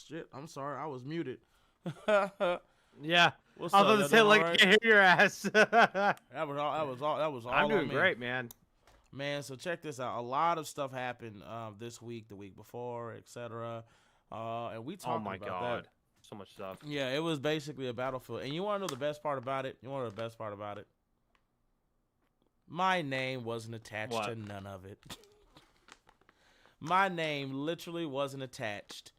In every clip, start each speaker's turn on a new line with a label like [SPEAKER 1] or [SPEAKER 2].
[SPEAKER 1] shit. I'm sorry, I was muted.
[SPEAKER 2] Yeah.
[SPEAKER 1] What's
[SPEAKER 2] I
[SPEAKER 1] up?
[SPEAKER 2] was about to say, like,
[SPEAKER 1] Right?
[SPEAKER 2] can't hear your ass.
[SPEAKER 1] That was all. That was all. That was all.
[SPEAKER 2] I'm doing
[SPEAKER 1] on me.
[SPEAKER 2] great, man.
[SPEAKER 1] Man, so check this out. A lot of stuff happened this week, the week before, etc. And we talked about
[SPEAKER 2] God.
[SPEAKER 1] that.
[SPEAKER 2] So much stuff.
[SPEAKER 1] Yeah, it was basically a battlefield. And you want to know the best part about it? You want to know the best part about it? My name wasn't attached to none of it. My name literally wasn't attached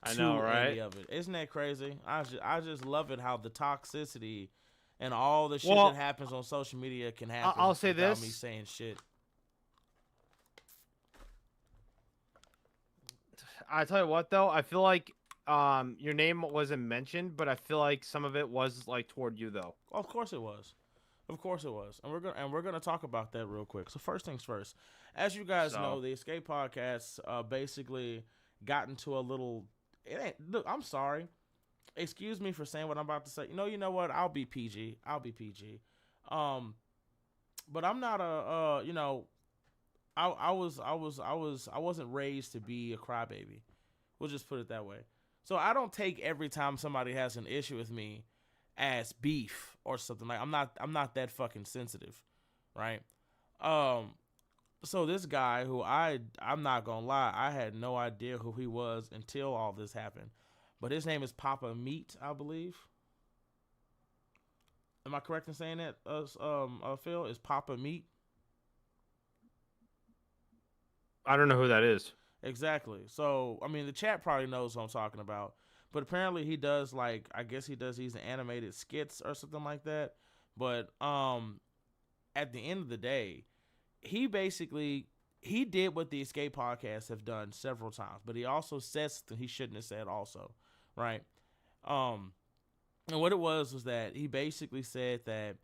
[SPEAKER 1] to any of it. Isn't that crazy? I just love it how the toxicity and all the shit that happens on social media can happen.
[SPEAKER 2] I'll say
[SPEAKER 1] without
[SPEAKER 2] this.
[SPEAKER 1] me saying shit.
[SPEAKER 2] I tell you what, though, I feel like your name wasn't mentioned, but I feel like some of it was like toward you, though.
[SPEAKER 1] Of course it was. Of course it was. And we're gonna talk about that real quick. So first things first. As you guys know, the Escape Podcast basically got into a little look, I'm sorry. Excuse me for saying what I'm about to say. You know what? I'll be PG. But I'm not a I wasn't raised to be a crybaby. We'll just put it that way. So I don't take every time somebody has an issue with me as beef or something. Like I'm not that fucking sensitive, right? So this guy who I'm not gonna lie, I had no idea who he was until all this happened. But his name is Papa Meat, I believe. Am I correct in saying that? Phil, is Papa Meat?
[SPEAKER 2] I don't know who that is.
[SPEAKER 1] Exactly. So I mean, the chat probably knows what I'm talking about. But apparently he does I guess he does these animated skits or something like that. But at the end of the day, he did what the Escape Podcasts have done several times, but he also said something he shouldn't have said also, right? And what it was that he basically said that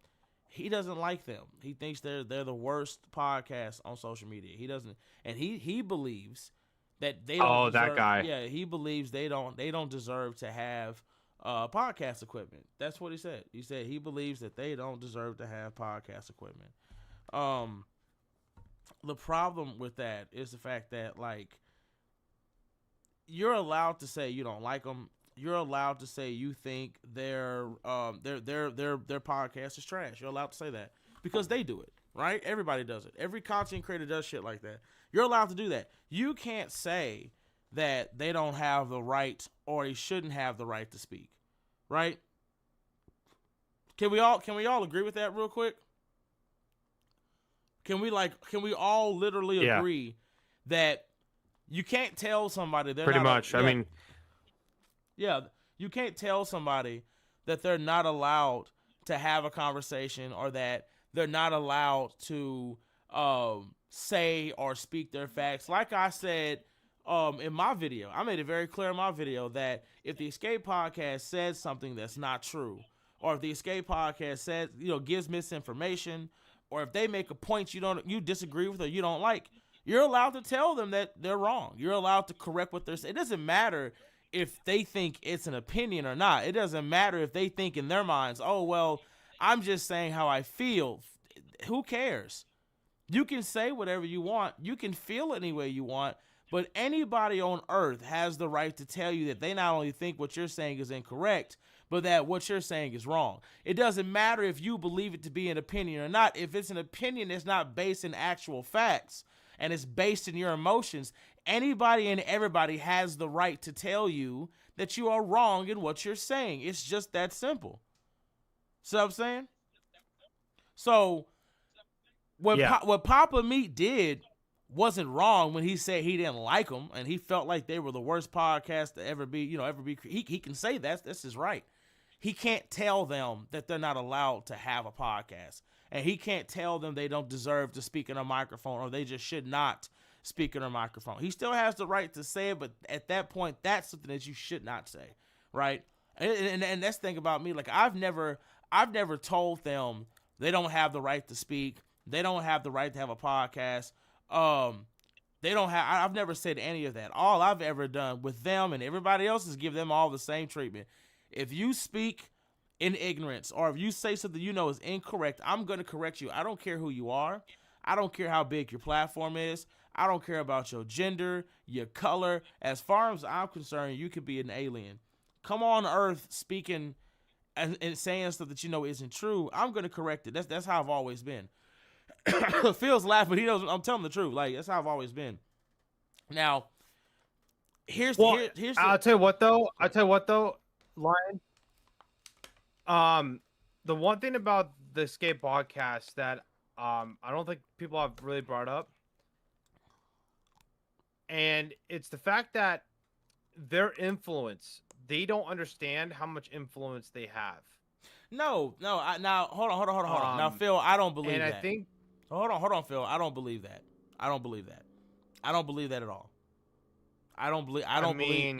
[SPEAKER 1] he doesn't like them. He thinks they're the worst podcast on social media. He doesn't, and he believes that they don't.
[SPEAKER 2] Oh,
[SPEAKER 1] deserve,
[SPEAKER 2] that guy.
[SPEAKER 1] Yeah, he believes they don't deserve to have podcast equipment. That's what he said. He said he believes that they don't deserve to have podcast equipment. The problem with that is the fact that you're allowed to say you don't like them. You're allowed to say you think their podcast is trash. You're allowed to say that because they do it, right? Everybody does it. Every content creator does shit like that. You're allowed to do that. You can't say that they don't have the right or they shouldn't have the right to speak, right? Can we all agree with that real quick? Can we all literally agree that you can't tell somebody they're
[SPEAKER 2] pretty much? I mean,
[SPEAKER 1] you can't tell somebody that they're not allowed to have a conversation or that they're not allowed to say or speak their facts. Like I said in my video, I made it very clear in my video that if the Escape Podcast says something that's not true, or if the Escape Podcast says gives misinformation, or if they make a point you disagree with or you don't like, you're allowed to tell them that they're wrong. You're allowed to correct what they're saying. It doesn't matter if they think it's an opinion or not. It doesn't matter if they think in their minds, oh, well, I'm just saying how I feel. Who cares? You can say whatever you want. You can feel any way you want. But anybody on earth has the right to tell you that they not only think what you're saying is incorrect, but that what you're saying is wrong. It doesn't matter if you believe it to be an opinion or not. If it's an opinion that's not based in actual facts and it's based in your emotions, anybody and everybody has the right to tell you that you are wrong in what you're saying. It's just that simple. See what I'm saying? So what Papa Meat did wasn't wrong when he said he didn't like them and he felt like they were the worst podcast to ever be. He can say that's his right. He can't tell them that they're not allowed to have a podcast. And he can't tell them they don't deserve to speak in a microphone or they just should not speak in a microphone. He still has the right to say it, but at that point, that's something that you should not say, right? And that's the thing about me. Like I've never told them they don't have the right to speak. They don't have the right to have a podcast. I've never said any of that. All I've ever done with them and everybody else is give them all the same treatment. If you speak in ignorance or if you say something is incorrect, I'm going to correct you. I don't care who you are. I don't care how big your platform is. I don't care about your gender, your color. As far as I'm concerned, you could be an alien. Come on Earth speaking and saying stuff that you know isn't true. I'm going to correct it. That's how I've always been. Phil's laughing, but he knows I'm telling the truth. Like, that's how I've always been. Now, here's
[SPEAKER 2] I'll tell you what though, Lion. The one thing about the Skate podcast that I don't think people have really brought up, and it's the fact that their influence, they don't understand how much influence they have.
[SPEAKER 1] No. Now hold on. Now, Phil, I don't believe that.
[SPEAKER 2] And I think
[SPEAKER 1] hold on, Phil. I don't believe that. I don't believe that at all. I don't believe.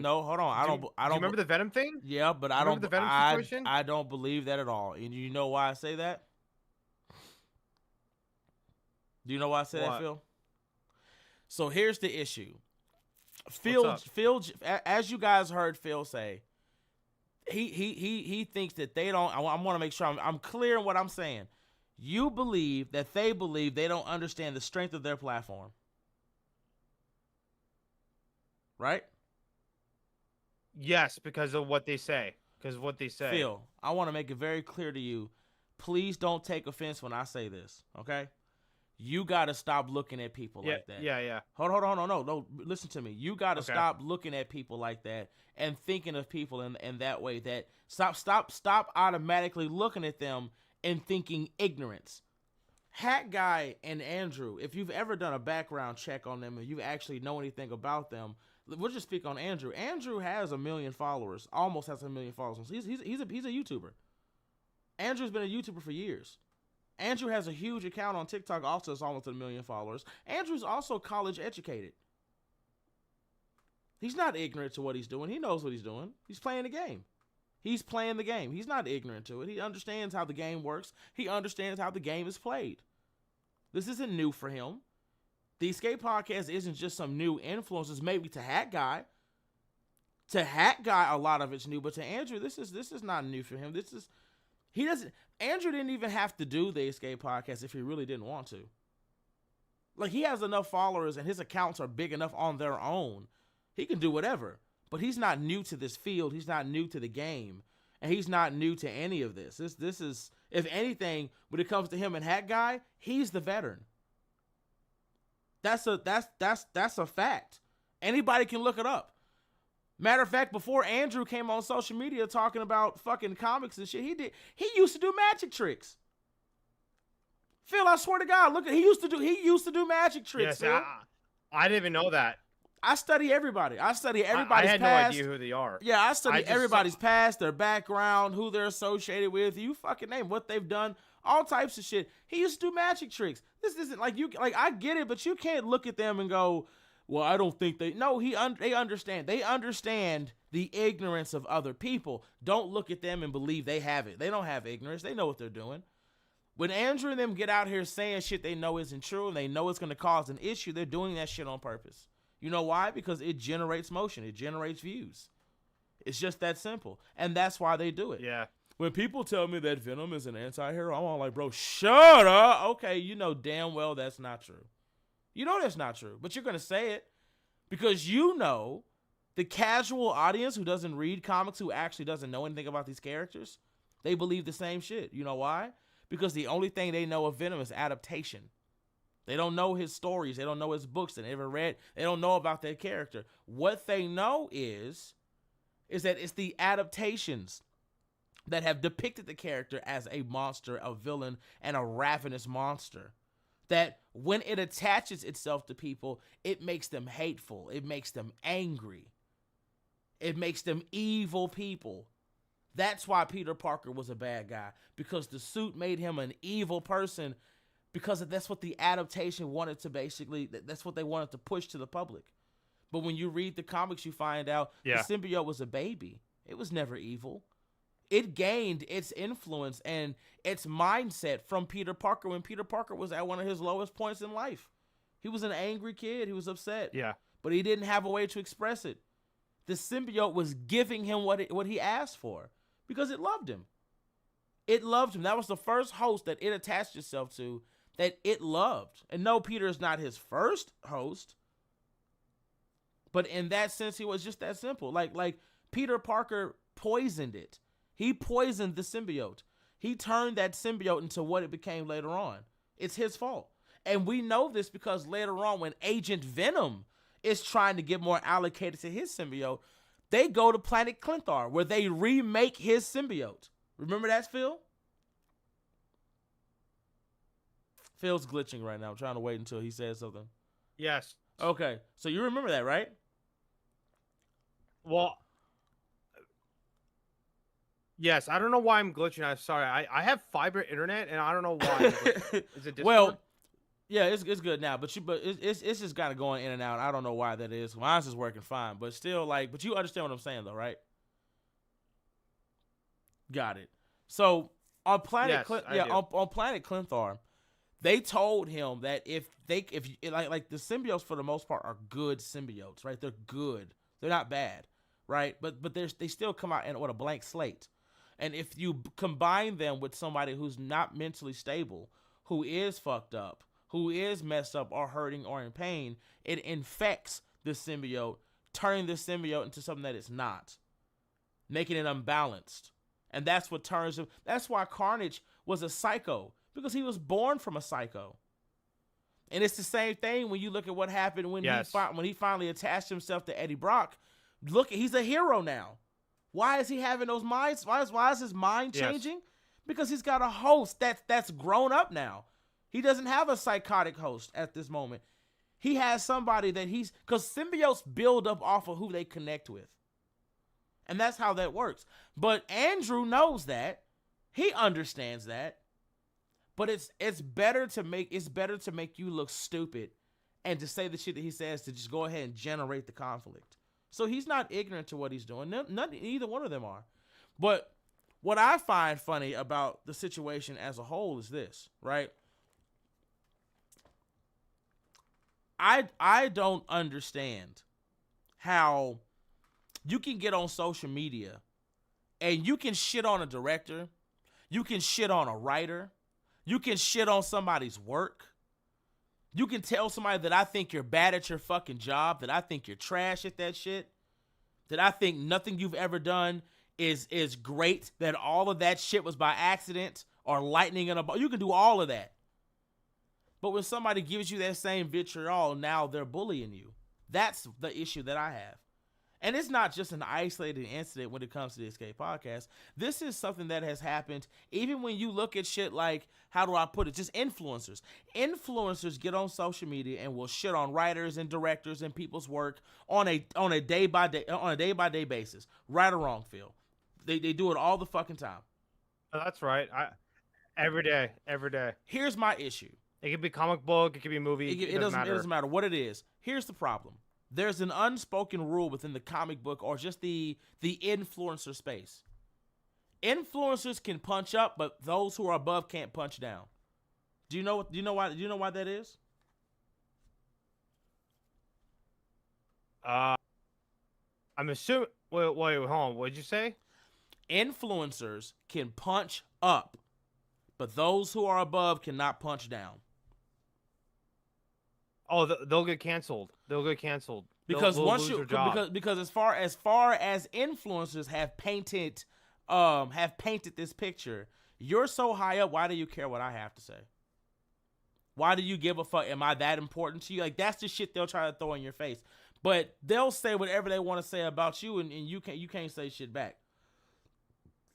[SPEAKER 1] No, hold on. I don't.
[SPEAKER 2] Do you remember the Venom thing?
[SPEAKER 1] Yeah, but I don't.
[SPEAKER 2] The Venom situation?
[SPEAKER 1] I don't believe that at all. And you know why I say that? Do you know why I say that, Phil? So here's the issue. Phil, as you guys heard Phil say, he thinks that they don't. I want to make sure I'm clear in what I'm saying. You believe that they believe they don't understand the strength of their platform. Right?
[SPEAKER 2] Yes, because of what they say.
[SPEAKER 1] Phil, I want to make it very clear to you. Please don't take offense when I say this, okay? You got to stop looking at people like that.
[SPEAKER 2] Yeah.
[SPEAKER 1] Hold on. No, listen to me. You got to stop looking at people like that and thinking of people in that way. That stop automatically looking at them and thinking ignorance. Hat Guy and Andrew, if you've ever done a background check on them and you actually know anything about them, we'll just speak on Andrew. Andrew has 1 million followers, almost has 1 million followers. He's a YouTuber. Andrew's been a YouTuber for years. Andrew has a huge account on TikTok, also has almost 1 million followers. Andrew's also college educated. He's not ignorant to what he's doing. He knows what he's doing. He's playing the game. He's not ignorant to it. He understands how the game works. He understands how the game is played. This isn't new for him. The Escape Podcast isn't just some new influences, maybe to Hat Guy. To Hat Guy, a lot of it's new, but to Andrew, this is not new for him. Andrew didn't even have to do the Escape Podcast if he really didn't want to. Like, he has enough followers and his accounts are big enough on their own. He can do whatever. But he's not new to this field. He's not new to the game. And he's not new to any of this. This is, if anything, when it comes to him and Hat Guy, he's the veteran. That's a fact. Anybody can look it up. Matter of fact, before Andrew came on social media talking about fucking comics and shit, he used to do magic tricks. Phil, I swear to God, look at he used to do magic tricks.
[SPEAKER 2] Yes, I didn't even know that.
[SPEAKER 1] I study everybody. I study everybody's past.
[SPEAKER 2] I had no idea who they are.
[SPEAKER 1] Yeah, I study everybody's past, their background, who they're associated with. You fucking name what they've done, all types of shit. He used to do magic tricks. This isn't like you. Like, I get it, but you can't look at them and go, "Well, I don't think they." No, they understand. They understand the ignorance of other people. Don't look at them and believe they have it. They don't have ignorance. They know what they're doing. When Andrew and them get out here saying shit they know isn't true and they know it's going to cause an issue, they're doing that shit on purpose. You know why? Because it generates motion. It generates views. It's just that simple. And that's why they do it.
[SPEAKER 2] Yeah.
[SPEAKER 1] When people tell me that Venom is an anti-hero, I'm all like, bro, shut up. Okay, you know damn well that's not true. You know that's not true. But you're going to say it because you know the casual audience who doesn't read comics, who actually doesn't know anything about these characters, they believe the same shit. You know why? Because the only thing they know of Venom is adaptation. They don't know his stories. They don't know his books. They never read. They don't know about that character. What they know is that it's the adaptations that have depicted the character as a monster, a villain, and a ravenous monster. That when it attaches itself to people, it makes them hateful. It makes them angry. It makes them evil people. That's why Peter Parker was a bad guy, because the suit made him an evil person, because that's what the adaptation wanted to that's what they wanted to push to the public. But when you read the comics, you find out the symbiote was a baby. It was never evil. It gained its influence and its mindset from Peter Parker when Peter Parker was at one of his lowest points in life. He was an angry kid. He was upset.
[SPEAKER 2] Yeah.
[SPEAKER 1] But he didn't have a way to express it. The symbiote was giving him what he asked for because it loved him. It loved him. That was the first host that it attached itself to that it loved. And no, Peter is not his first host, but in that sense, he was just that simple. Like Peter Parker poisoned it. He poisoned the symbiote. He turned that symbiote into what it became later on. It's his fault. And we know this because later on, when Agent Venom is trying to get more allocated to his symbiote, they go to Planet Clinthar, where they remake his symbiote. Remember that, Phil? Phil's glitching right now. I'm trying to wait until he says something.
[SPEAKER 2] Yes.
[SPEAKER 1] Okay, so you remember that, right?
[SPEAKER 2] Well, yes. I don't know why I'm glitching. I'm sorry. I have fiber internet, and I don't know why. Is it Discord?
[SPEAKER 1] Well, yeah, it's good now, but it's just kind of going in and out. I don't know why that is. Mine's is working fine, but still, but you understand what I'm saying, though, right? Got it. So on Planet, on Planet Clinthar, they told him that if the symbiotes for the most part are good symbiotes, right? They're good. They're not bad, right? But they still come out with a blank slate. And if you combine them with somebody who's not mentally stable, who is fucked up, who is messed up or hurting or in pain, it infects the symbiote, turning the symbiote into something that it's not, making it unbalanced. And that's what turns him. That's why Carnage was a psycho, because he was born from a psycho. And it's the same thing when you look at what happened when he finally attached himself to Eddie Brock. Look, he's a hero now. Why is he having those minds? Why is his mind changing? Because he's got a host that's grown up now. He doesn't have a psychotic host at this moment. He has somebody that because symbiotes build up off of who they connect with. And that's how that works. But Andrew knows that. He understands that. But it's better to make you look stupid and to say the shit that he says, to just go ahead and generate the conflict. So he's not ignorant to what he's doing. Neither one of them are. But what I find funny about the situation as a whole is this, right? I don't understand how you can get on social media and you can shit on a director, you can shit on a writer, you can shit on somebody's work. You can tell somebody that I think you're bad at your fucking job, that I think you're trash at that shit, that I think nothing you've ever done is great, that all of that shit was by accident or lightning in a ball. You can do all of that. But when somebody gives you that same vitriol, now they're bullying you. That's the issue that I have. And it's not just an isolated incident when it comes to the Escape Podcast. This is something that has happened even when you look at shit like, how do I put it, just influencers. Influencers get on social media and will shit on writers and directors and people's work on a day by day basis. Right or wrong, Phil. They do it all the fucking time.
[SPEAKER 2] That's right. Every day.
[SPEAKER 1] Here's my issue.
[SPEAKER 2] It could be comic book, it could be movie. It doesn't
[SPEAKER 1] matter what it is. Here's the problem. There's an unspoken rule within the comic book or just the influencer space. Influencers can punch up, but those who are above can't punch down. Do you know why that is?
[SPEAKER 2] I'm assuming. Wait, hold on. What'd you say?
[SPEAKER 1] Influencers can punch up, but those who are above cannot punch down.
[SPEAKER 2] Oh, they'll get canceled.
[SPEAKER 1] Because because as far as influencers have painted this picture, you're so high up. Why do you care what I have to say? Why do you give a fuck? Am I that important to you? Like, that's the shit they'll try to throw in your face. But they'll say whatever they want to say about you, and you can't say shit back.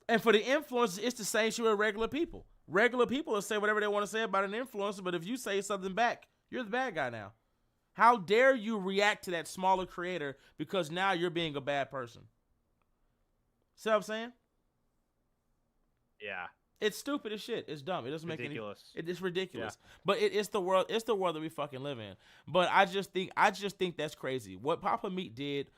[SPEAKER 1] And for the influencers, it's the same shit with regular people. Regular people will say whatever they want to say about an influencer, but if you say something back, you're the bad guy now. How dare you react to that smaller creator because now you're being a bad person? See what I'm saying?
[SPEAKER 2] Yeah.
[SPEAKER 1] It's stupid as shit. It's dumb. It doesn't make any sense. It's ridiculous.
[SPEAKER 2] Yeah.
[SPEAKER 1] But it's the world that we fucking live in. But I just think that's crazy. What Papa Meat did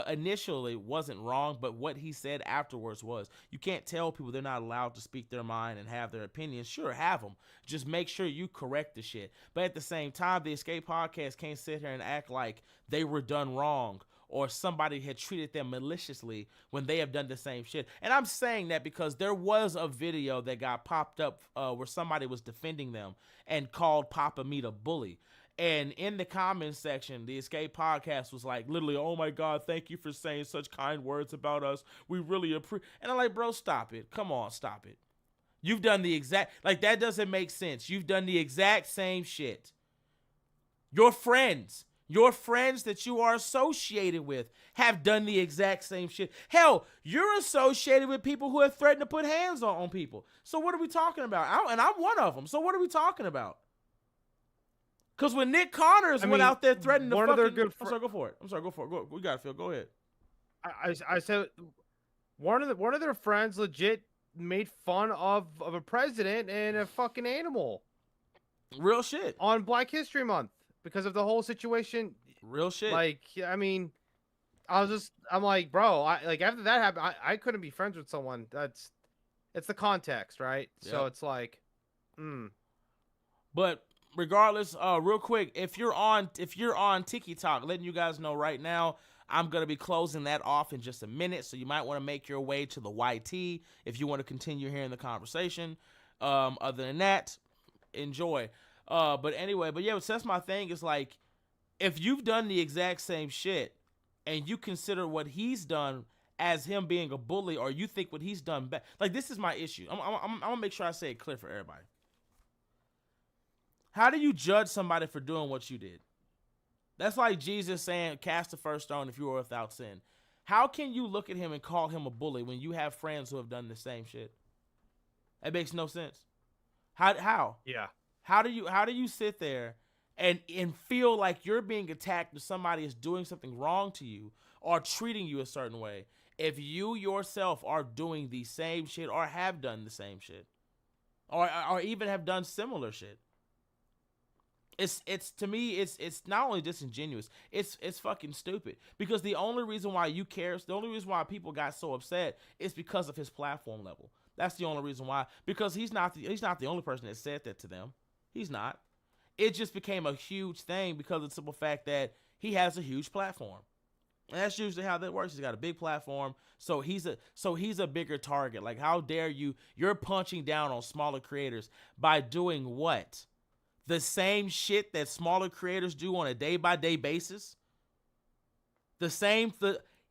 [SPEAKER 1] initially wasn't wrong, but what he said afterwards was, you can't tell people they're not allowed to speak their mind and have their opinions. Sure, have them. Just make sure you correct the shit. But at the same time, the Escape Podcast can't sit here and act like they were done wrong or somebody had treated them maliciously when they have done the same shit. And I'm saying that because there was a video that got popped up where somebody was defending them and called Papa Meat a bully. And in the comments section, the Escape Podcast was like, literally, oh my God, thank you for saying such kind words about us. We really appreciate. And I'm like, bro, stop it. Come on, stop it. You've done the exact, like, that doesn't make sense. You've done the exact same shit. Your friends that you are associated with have done the exact same shit. Hell, you're associated with people who have threatened to put hands on people. So what are we talking about? And I'm one of them. So what are we talking about? Because when Nick Connors went out there threatening to fucking... I'm sorry, go for it. Go, we got it, Phil. Go ahead.
[SPEAKER 2] I said one of their friends legit made fun of a president and a fucking animal.
[SPEAKER 1] Real shit.
[SPEAKER 2] On Black History Month because of the whole situation.
[SPEAKER 1] Real shit.
[SPEAKER 2] Like, I mean, I'm like, bro, after that happened, I couldn't be friends with someone. It's the context, right? Yeah. So it's like,
[SPEAKER 1] But regardless, real quick, if you're on Tiki Talk, letting you guys know right now, I'm going to be closing that off in just a minute, so you might want to make your way to the YT if you want to continue hearing the conversation. Other than that, enjoy. But yeah, so that's my thing, is like, if you've done the exact same shit and you consider what he's done as him being a bully, or you think what he's done bad, like, this is my issue. I'm going to make sure I say it clear for everybody. How do you judge somebody for doing what you did? That's like Jesus saying, cast the first stone if you are without sin. How can you look at him and call him a bully when you have friends who have done the same shit? That makes no sense. How?
[SPEAKER 2] Yeah.
[SPEAKER 1] How do you sit there and feel like you're being attacked if somebody is doing something wrong to you or treating you a certain way if you yourself are doing the same shit or have done the same shit or even have done similar shit? It's to me, it's not only disingenuous, it's fucking stupid, because the only reason why you care, the only reason why people got so upset is because of his platform level. That's the only reason why, because he's not the only person that said that to them. He's not. It just became a huge thing because of the simple fact that he has a huge platform. And that's usually how that works. He's got a big platform, so he's a bigger target. Like, how dare you? You're punching down on smaller creators by doing what? The same shit that smaller creators do on a day-by-day basis.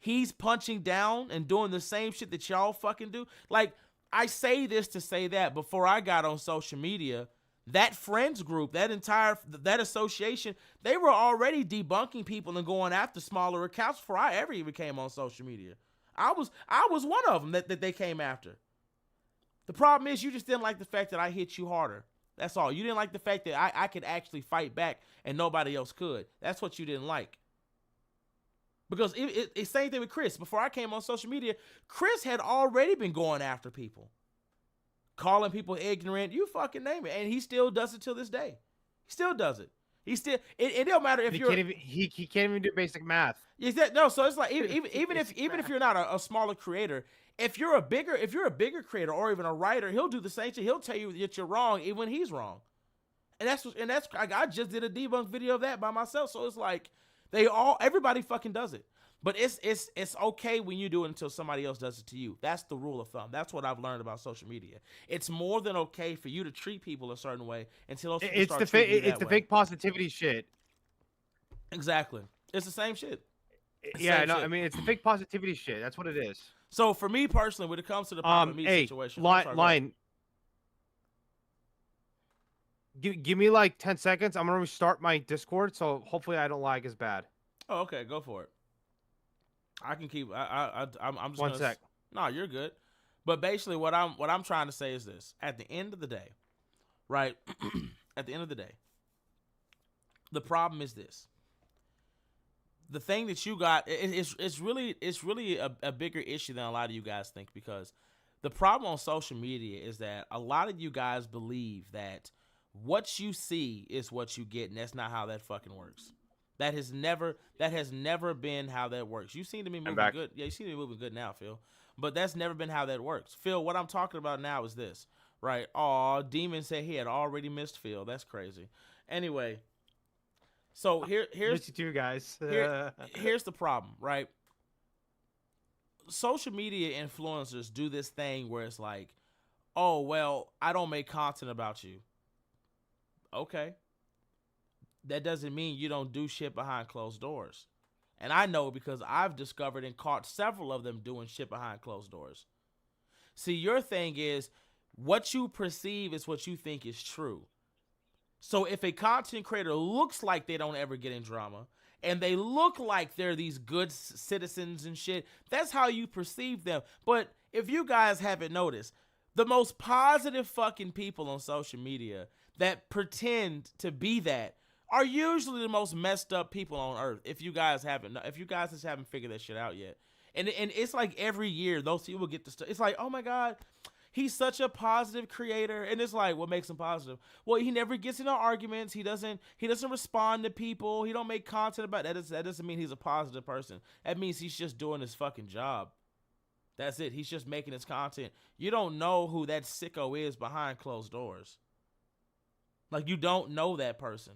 [SPEAKER 1] He's punching down and doing the same shit that y'all fucking do. Like, I say this to say that before I got on social media, that friends group, that association, they were already debunking people and going after smaller accounts before I ever even came on social media. I was one of them that they came after. The problem is you just didn't like the fact that I hit you harder. That's all. You didn't like the fact that I could actually fight back and nobody else could. That's what you didn't like. Because it's same thing with Chris. Before I came on social media, Chris had already been going after people. Calling people ignorant. You fucking name it. And he still does it till this day. He still does it. It don't matter if
[SPEAKER 2] he can't even do basic math.
[SPEAKER 1] No, so it's like even if you're not a smaller creator, if you're a bigger creator or even a writer, he'll do the same thing. He'll tell you that you're wrong even when he's wrong. And that's I just did a debunk video of that by myself. So it's like everybody fucking does it. But it's okay when you do it until somebody else does it to you. That's the rule of thumb. That's what I've learned about social media. It's more than okay for you to treat people a certain way until it's
[SPEAKER 2] the fake positivity shit.
[SPEAKER 1] Exactly. It's the same shit.
[SPEAKER 2] Yeah, no, I mean, it's the fake positivity shit. That's what it is.
[SPEAKER 1] So for me personally, when it comes to the Papa Meat situation,
[SPEAKER 2] line. Give me like 10 seconds. I'm gonna restart my Discord, so hopefully I don't lag as bad.
[SPEAKER 1] Oh, okay, go for it. I can keep. I'm just
[SPEAKER 2] one sec.
[SPEAKER 1] No, you're good. But basically, what I'm trying to say is this: at the end of the day, right? At the end of the day, the problem is this. The thing that you got, it's really a bigger issue than a lot of you guys think, because the problem on social media is that a lot of you guys believe that what you see is what you get, and that's not how that fucking works. That has never been how that works. You seem to be moving good. Yeah, you seem to be moving good now, Phil. But that's never been how that works. Phil, what I'm talking about now is this, right? Demon said he had already missed Phil. That's crazy. Anyway, So
[SPEAKER 2] Miss you too, guys.
[SPEAKER 1] here's the problem, right? Social media influencers do this thing where it's like, oh, well, I don't make content about you. Okay. That doesn't mean you don't do shit behind closed doors. And I know because I've discovered and caught several of them doing shit behind closed doors. See, your thing is what you perceive is what you think is true. So if a content creator looks like they don't ever get in drama and they look like they're these good citizens and shit, that's how you perceive them. But if you guys haven't noticed, the most positive fucking people on social media that pretend to be that are usually the most messed up people on earth. If you guys just haven't figured that shit out yet. And it's like every year those people get the stuff. It's like, oh my God, he's such a positive creator. And it's like, what makes him positive? Well, he never gets into arguments. He doesn't respond to people. He don't make content about that. That doesn't mean he's a positive person. That means he's just doing his fucking job. That's it. He's just making his content. You don't know who that sicko is behind closed doors. Like, you don't know that person.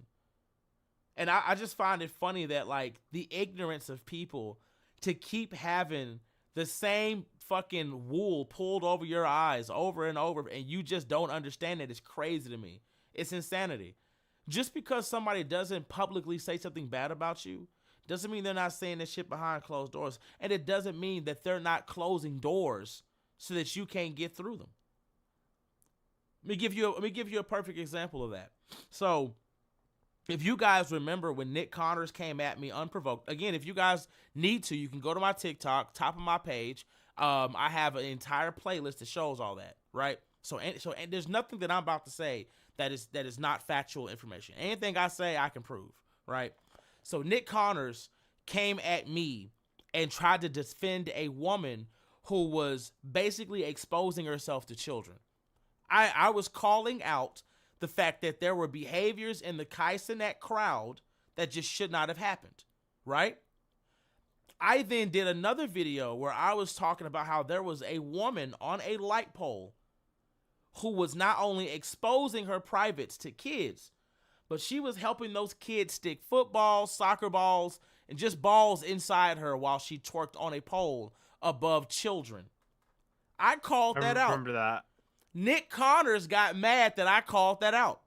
[SPEAKER 1] And I just find it funny that, like, the ignorance of people to keep having the same fucking wool pulled over your eyes over and over, and you just don't understand it, is crazy to me. It's insanity. Just because somebody doesn't publicly say something bad about you doesn't mean they're not saying this shit behind closed doors. And it doesn't mean that they're not closing doors so that you can't get through them. Let me give you a perfect example of that. So, if you guys remember when Nick Connors came at me unprovoked, again, if you guys need to, you can go to my TikTok, top of my page. I have an entire playlist that shows all that, right? So there's nothing that I'm about to say that is not factual information. Anything I say, I can prove, right? So Nick Connors came at me and tried to defend a woman who was basically exposing herself to children. I was calling out the fact that there were behaviors in the Kai Cenat crowd that just should not have happened, right? I then did another video where I was talking about how there was a woman on a light pole who was not only exposing her privates to kids, but she was helping those kids stick footballs, soccer balls, and just balls inside her while she twerked on a pole above children. I called that out.
[SPEAKER 2] I remember that.
[SPEAKER 1] Nick Connors got mad that I called that out.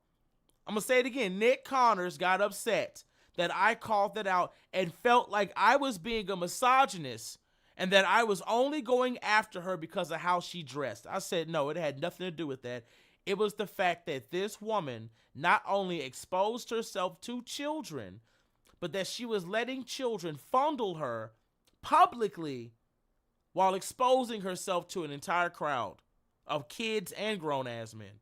[SPEAKER 1] I'm going to say it again. Nick Connors got upset that I called that out and felt like I was being a misogynist and that I was only going after her because of how she dressed. I said, no, it had nothing to do with that. It was the fact that this woman not only exposed herself to children, but that she was letting children fondle her publicly while exposing herself to an entire crowd of kids and grown-ass men.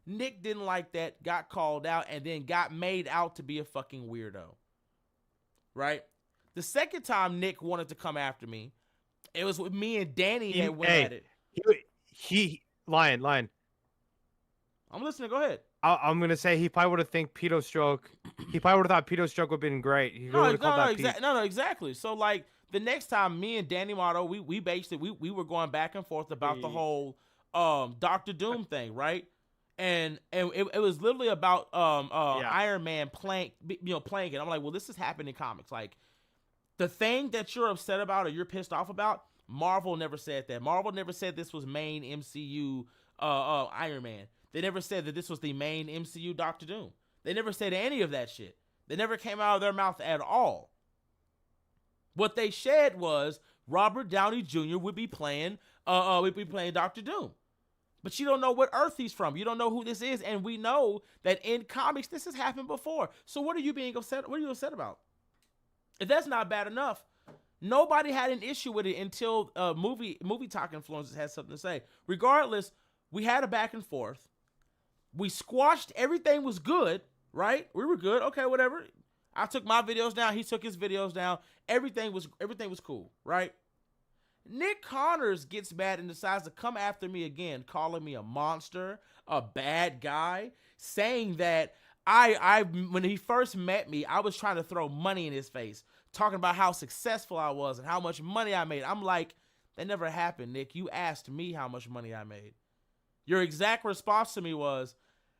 [SPEAKER 1] Nick didn't like that, got called out, and then got made out to be a fucking weirdo. Right? The second time Nick wanted to come after me, it was with me and Danny that went at it.
[SPEAKER 2] Lion.
[SPEAKER 1] I'm listening, go ahead.
[SPEAKER 2] I'm going to say he probably would have think pedo stroke. He probably would have thought pedo stroke would have been great. He
[SPEAKER 1] No, exactly. So, like, the next time me and Danny Marto, we were going back and forth about the whole Dr. Doom thing, right? And it was literally about Iron Man playing it. I'm like, well, this has happened in comics. Like, the thing that you're upset about or you're pissed off about, Marvel never said that. Marvel never said this was main MCU Iron Man. They never said that this was the main MCU Dr. Doom. They never said any of that shit. They never came out of their mouth at all. What they said was Robert Downey Jr. would be playing Dr. Doom. But you don't know what Earth he's from. You don't know who this is. And we know that in comics, this has happened before. So what are you being upset? What are you upset about? If that's not bad enough, nobody had an issue with it until movie talk influencers had something to say. Regardless, we had a back and forth. We squashed. Everything was good, right? We were good. Okay, whatever. I took my videos down. He took his videos down. Everything was cool, right? Nick Connors gets mad and decides to come after me again, calling me a monster, a bad guy, saying that when he first met me, I was trying to throw money in his face, talking about how successful I was and how much money I made. I'm like, that never happened, Nick. You asked me how much money I made. Your exact response to me was,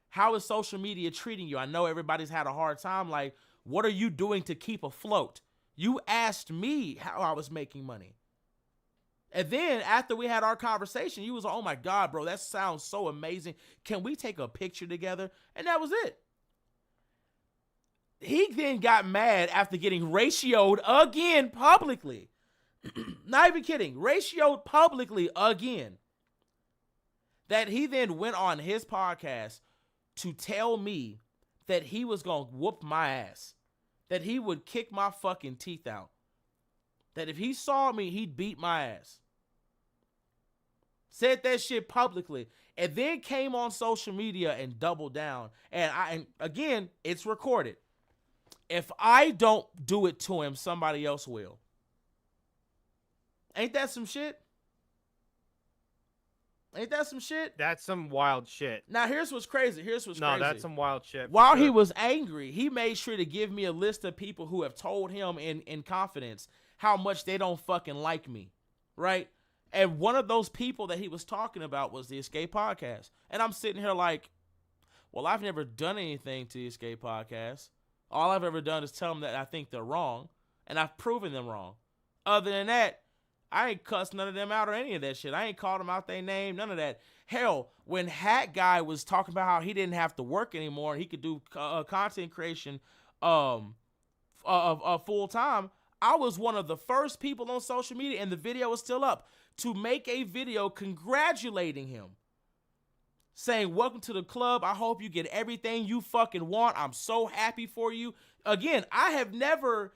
[SPEAKER 1] how is social media treating you? I know everybody's had a hard time. Like, What are you doing to keep afloat? You asked me how I was making money. And then after we had our conversation, you was like, oh my God, bro, that sounds so amazing. Can we take a picture together? And that was it. He then got mad after getting ratioed again publicly. Not even kidding. Ratioed publicly again. That he then went on his podcast to tell me that he was going to whoop my ass. That he would kick my fucking teeth out. That if he saw me, he'd beat my ass. Said that shit publicly. And then came on social media and doubled down. And again, it's recorded. If I don't do it to him, somebody else will. Ain't that some shit? Ain't that some shit?
[SPEAKER 2] That's some wild shit.
[SPEAKER 1] Now, here's what's crazy.
[SPEAKER 2] No, that's some wild shit.
[SPEAKER 1] While he was angry, he made sure to give me a list of people who have told him in confidence how much they don't fucking like me, right? And one of those people that he was talking about was the Escape Podcast. And I'm sitting here like, well, I've never done anything to the Escape Podcast. All I've ever done is tell them that I think they're wrong, and I've proven them wrong. Other than that, I ain't cussed none of them out or any of that shit. I ain't called them out their name, none of that. Hell, when Hat Guy was talking about how he didn't have to work anymore and he could do content creation full time, I was one of the first people on social media, and the video is still up, to make a video congratulating him. Saying, welcome to the club. I hope you get everything you fucking want. I'm so happy for you. Again, I have never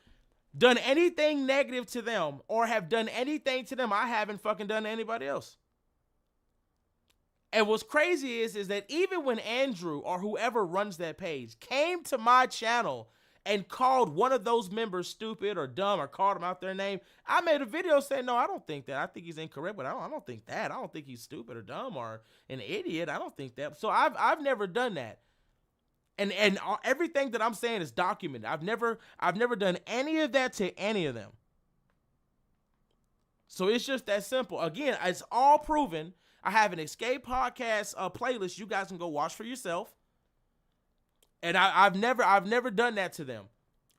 [SPEAKER 1] done anything negative to them or have done anything to them I haven't fucking done to anybody else. And what's crazy is that even when Andrew or whoever runs that page came to my channel and called one of those members stupid or dumb or called them out their name, I made a video saying, no, I don't think that. I think he's incorrect, but I don't think that. I don't think he's stupid or dumb or an idiot. I don't think that. So I've never done that. And everything that I'm saying is documented. I've never done any of that to any of them. So it's just that simple. Again, it's all proven. I have an Escape Podcast playlist you guys can go watch for yourself. And I've never done that to them.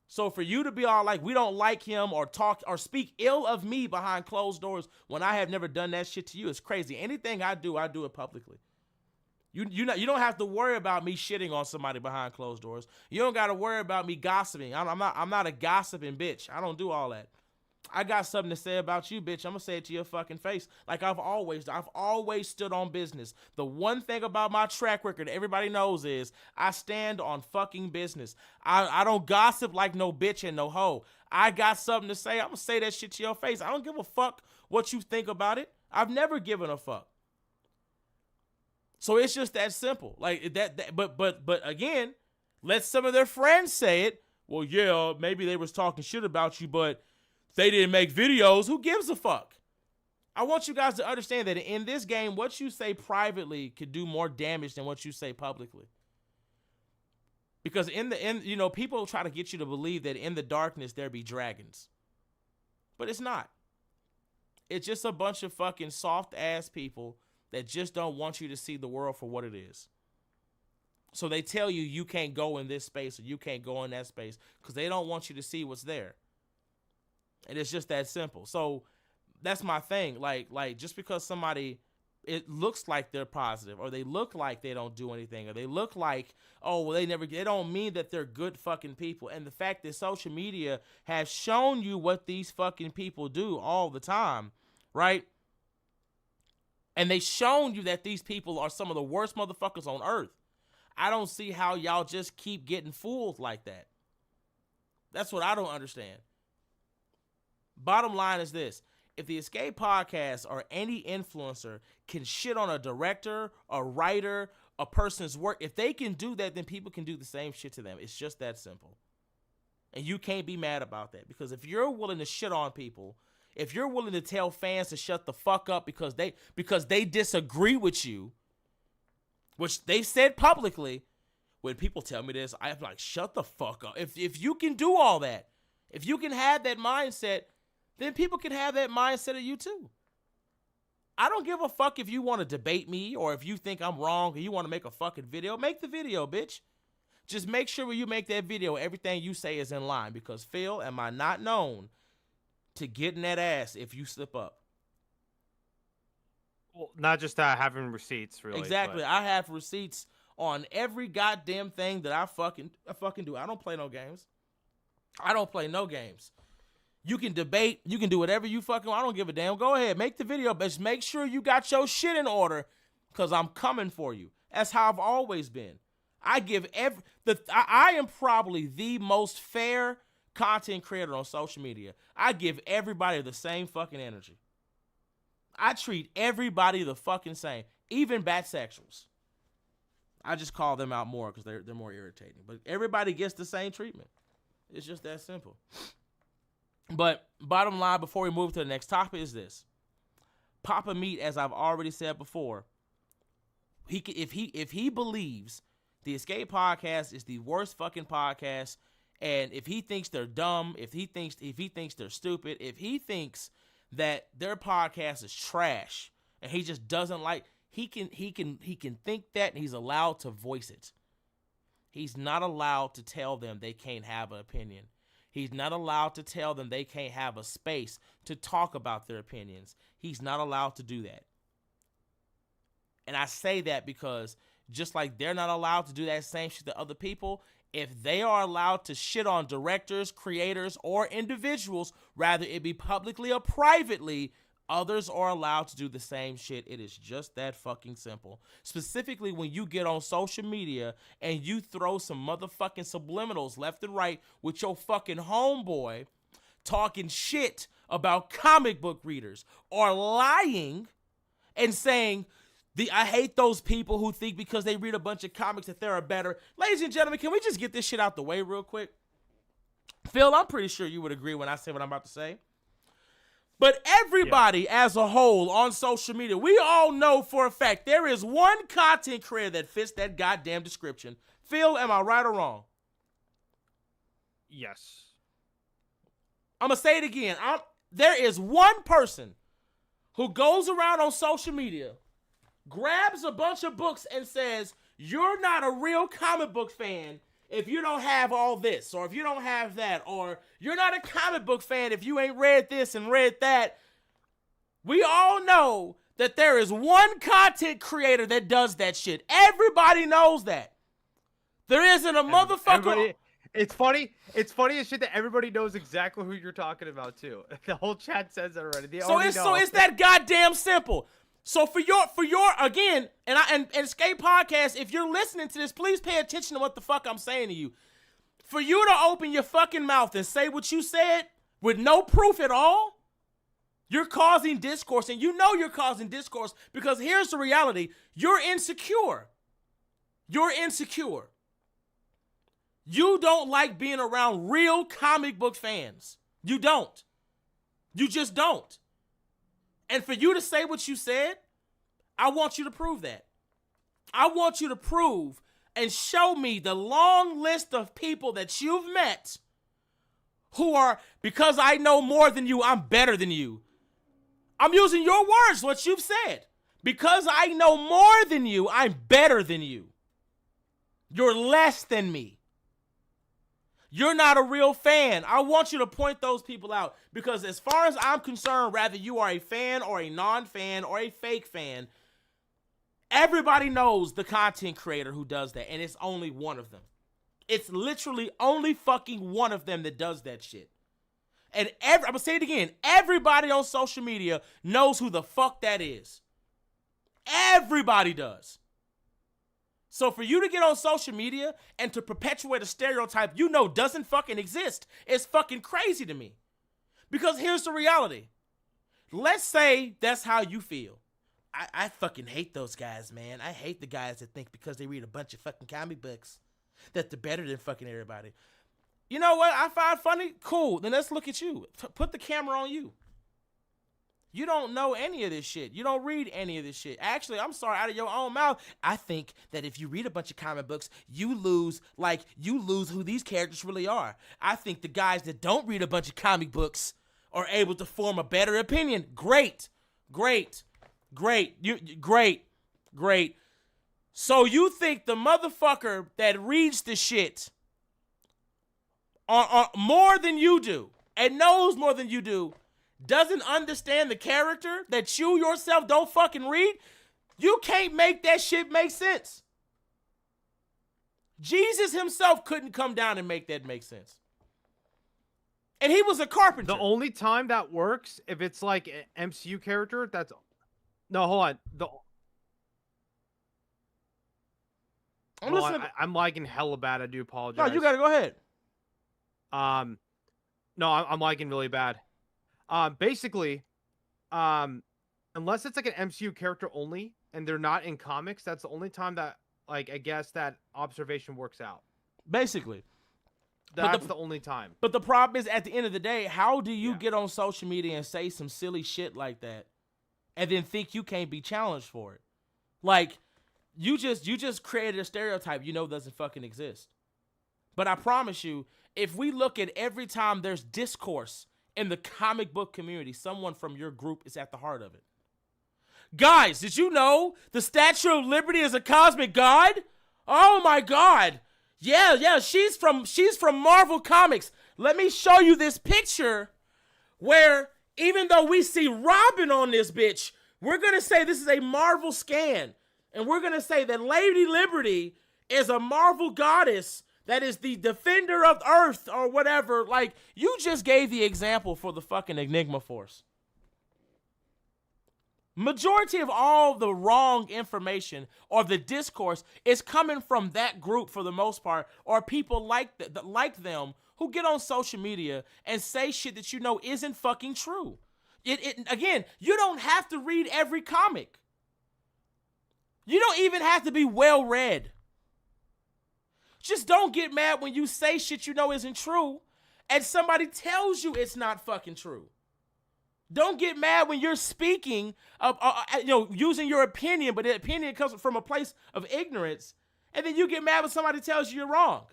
[SPEAKER 1] So for you to be all like, we don't like him or talk or speak ill of me behind closed doors when I have never done that shit to you is crazy. Anything I do it publicly. You don't have to worry about me shitting on somebody behind closed doors. You don't got to worry about me gossiping. I'm not a gossiping bitch. I don't do all that. I got something to say about you, bitch. I'm gonna say it to your fucking face. Like I've always stood on business. The one thing about my track record everybody knows is I stand on fucking business. I don't gossip like no bitch and no hoe. I got something to say. I'm gonna say that shit to your face. I don't give a fuck what you think about it. I've never given a fuck. So it's just that simple. Like that but again, let some of their friends say it. Well, yeah, maybe they was talking shit about you, but they didn't make videos. Who gives a fuck? I want you guys to understand that in this game, what you say privately could do more damage than what you say publicly. Because people try to get you to believe that in the darkness there be dragons. But it's not. It's just a bunch of fucking soft ass people that just don't want you to see the world for what it is. So they tell you you can't go in this space or you can't go in that space because they don't want you to see what's there. And it's just that simple. So that's my thing. Like just because somebody, it looks like they're positive or they look like they don't do anything or they look like, oh, well, they don't mean that they're good fucking people. And the fact that social media has shown you what these fucking people do all the time, right? And they shown you that these people are some of the worst motherfuckers on earth. I don't see how y'all just keep getting fooled like that. That's what I don't understand. Bottom line is this. If the Escape Podcast or any influencer can shit on a director, a writer, a person's work, if they can do that, then people can do the same shit to them. It's just that simple. And you can't be mad about that. Because if you're willing to shit on people, if you're willing to tell fans to shut the fuck up because they disagree with you, which they said publicly, when people tell me this, I'm like, shut the fuck up. If you can do all that, if you can have that mindset, then people can have that mindset of you too. I don't give a fuck if you want to debate me or if you think I'm wrong or you want to make a fucking video. Make the video, bitch. just make sure when you make that video, everything you say is in line. Because, Phil, am I not known to get in that ass if you slip up?
[SPEAKER 2] Well, not just having receipts, really.
[SPEAKER 1] Exactly.
[SPEAKER 2] But...
[SPEAKER 1] I have receipts on every goddamn thing that I fucking do. I don't play no games. I don't play no games. You can debate. You can do whatever you fucking want. I don't give a damn. Go ahead. Make the video. But just make sure you got your shit in order, because I'm coming for you. That's how I've always been. I am probably the most fair content creator on social media. I give everybody the same fucking energy. I treat everybody the fucking same, even batsexuals. I just call them out more because they're more irritating. But everybody gets the same treatment. It's just that simple. But bottom line, before we move to the next topic, is this: Papa Meat, as I've already said before, if he believes the Escape Podcast is the worst fucking podcast, and if he thinks they're dumb, if he thinks they're stupid, if he thinks that their podcast is trash, and he just doesn't like, he can think that, and he's allowed to voice it. He's not allowed to tell them they can't have an opinion. He's not allowed to tell them they can't have a space to talk about their opinions. He's not allowed to do that. And I say that because just like they're not allowed to do that same shit to other people, if they are allowed to shit on directors, creators, or individuals, rather it be publicly or privately, others are allowed to do the same shit. It is just that fucking simple. Specifically when you get on social media and you throw some motherfucking subliminals left and right with your fucking homeboy talking shit about comic book readers, or lying and saying, I hate those people who think because they read a bunch of comics that they're better. Ladies and gentlemen, can we just get this shit out the way real quick? Phil, I'm pretty sure you would agree when I say what I'm about to say. But everybody as a whole on social media, we all know for a fact there is one content creator that fits that goddamn description. Phil, am I right or wrong?
[SPEAKER 2] Yes.
[SPEAKER 1] I'm going to say it again. There is one person who goes around on social media, grabs a bunch of books and says, you're not a real comic book fan if you don't have all this, or if you don't have that, or you're not a comic book fan if you ain't read this and read that. We all know that there is one content creator that does that shit. Everybody knows that. There isn't a motherfucker.
[SPEAKER 2] It's funny as shit that everybody knows exactly who you're talking about too. The whole chat says it already. So
[SPEAKER 1] it's that goddamn simple. So for your again, and Escape Podcast, if you're listening to this, please pay attention to what the fuck I'm saying to you. For you to open your fucking mouth and say what you said with no proof at all, you're causing discourse, and you know you're causing discourse because here's the reality: you're insecure. You're insecure. You don't like being around real comic book fans. You don't. You just don't. And for you to say what you said, I want you to prove that. I want you to prove and show me the long list of people that you've met who are, because I know more than you, I'm better than you. I'm using your words, what you've said. Because I know more than you, I'm better than you. You're less than me. You're not a real fan. I want you to point those people out because as far as I'm concerned, whether you are a fan or a non-fan or a fake fan, everybody knows the content creator who does that, and it's only one of them. It's literally only fucking one of them that does that shit. And I'm going to say it again. Everybody on social media knows who the fuck that is. Everybody does. So for you to get on social media and to perpetuate a stereotype you know doesn't fucking exist is fucking crazy to me. Because here's the reality. Let's say that's how you feel. I fucking hate those guys, man. I hate the guys that think because they read a bunch of fucking comic books that they're better than fucking everybody. You know what I find funny? Cool. Then let's look at you. Put the camera on you. You don't know any of this shit. You don't read any of this shit. Actually, I'm sorry, out of your own mouth, I think that if you read a bunch of comic books, you lose who these characters really are. I think the guys that don't read a bunch of comic books are able to form a better opinion. Great. So you think the motherfucker that reads the shit on more than you do and knows more than you do doesn't understand the character that you yourself don't fucking read? You can't make that shit make sense. Jesus himself couldn't come down and make that make sense. And he was a carpenter.
[SPEAKER 2] The only time that works, if it's like an MCU character, that's... No, hold on.
[SPEAKER 1] I'm listening.
[SPEAKER 2] I'm lagging hella bad. I do apologize.
[SPEAKER 1] No, you gotta go ahead.
[SPEAKER 2] No, I'm lagging really bad. Basically, unless it's like an MCU character only, and they're not in comics, that's the only time that, like, I guess that observation works out.
[SPEAKER 1] Basically.
[SPEAKER 2] That's the only time.
[SPEAKER 1] But the problem is, at the end of the day, how do you get on social media and say some silly shit like that and then think you can't be challenged for it? Like, you just created a stereotype you know doesn't fucking exist. But I promise you, if we look at every time there's discourse in the comic book community, someone from your group is at the heart of it. Guys, did you know the Statue of Liberty is a cosmic god? Oh my god. Yeah, she's from Marvel Comics. Let me show you this picture where even though we see Robin on this bitch, we're going to say this is a Marvel scan. And we're going to say that Lady Liberty is a Marvel goddess that is the defender of Earth or whatever. Like, you just gave the example for the fucking Enigma Force. Majority of all the wrong information or the discourse is coming from that group for the most part, or people like them who get on social media and say shit that you know isn't fucking true. Again, you don't have to read every comic. You don't even have to be well read. Just don't get mad when you say shit you know isn't true and somebody tells you it's not fucking true. Don't get mad when you're speaking, using your opinion, but the opinion comes from a place of ignorance, and then you get mad when somebody tells you you're wrong.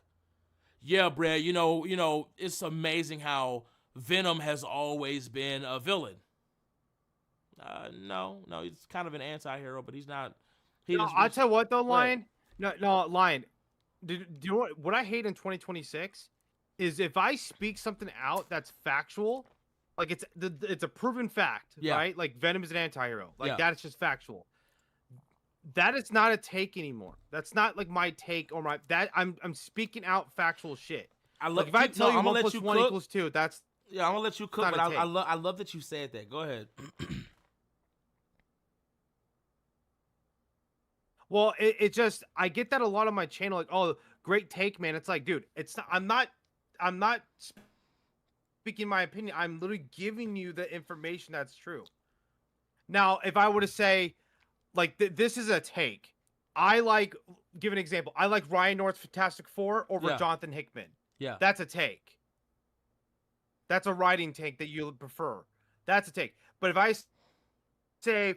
[SPEAKER 1] Yeah, bruh, you know, it's amazing how Venom has always been a villain. No, he's kind of an anti-hero, but he's not.
[SPEAKER 2] I'll tell you what, though, Lion. No, Lion. Do you know what I hate in 2026 is if I speak something out that's factual. Like, it's a proven fact, right? Like, Venom is an anti-hero. Like, that is just factual. That is not a take anymore. That's not, like, my take or I'm speaking out factual shit. If I tell you 1 + 1 = 2, that's...
[SPEAKER 1] Yeah, I'm going to let you cook, but I love that you said that. Go ahead.
[SPEAKER 2] Well, it just... I get that a lot on my channel. Like, oh, great take, man. It's like, dude, it's not... I'm not speaking my opinion. I'm literally giving you the information that's true. Now, if I were to say, like, this is a take, give an example. I like Ryan North's Fantastic Four over Jonathan Hickman.
[SPEAKER 1] Yeah.
[SPEAKER 2] That's a take. That's a writing take that you prefer. That's a take. But if I say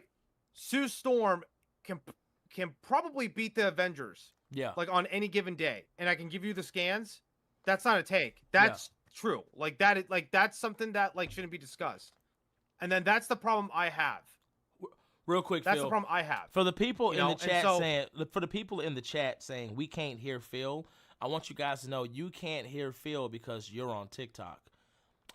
[SPEAKER 2] Sue Storm can probably beat the Avengers, like, on any given day, and I can give you the scans, that's not a take. That's true. Like, that's something that, like, shouldn't be discussed. And then that's the problem I have.
[SPEAKER 1] Real quick,
[SPEAKER 2] that's
[SPEAKER 1] Phil,
[SPEAKER 2] the problem I have.
[SPEAKER 1] For the people in the chat saying we can't hear Phil, I want you guys to know you can't hear Phil because you're on TikTok.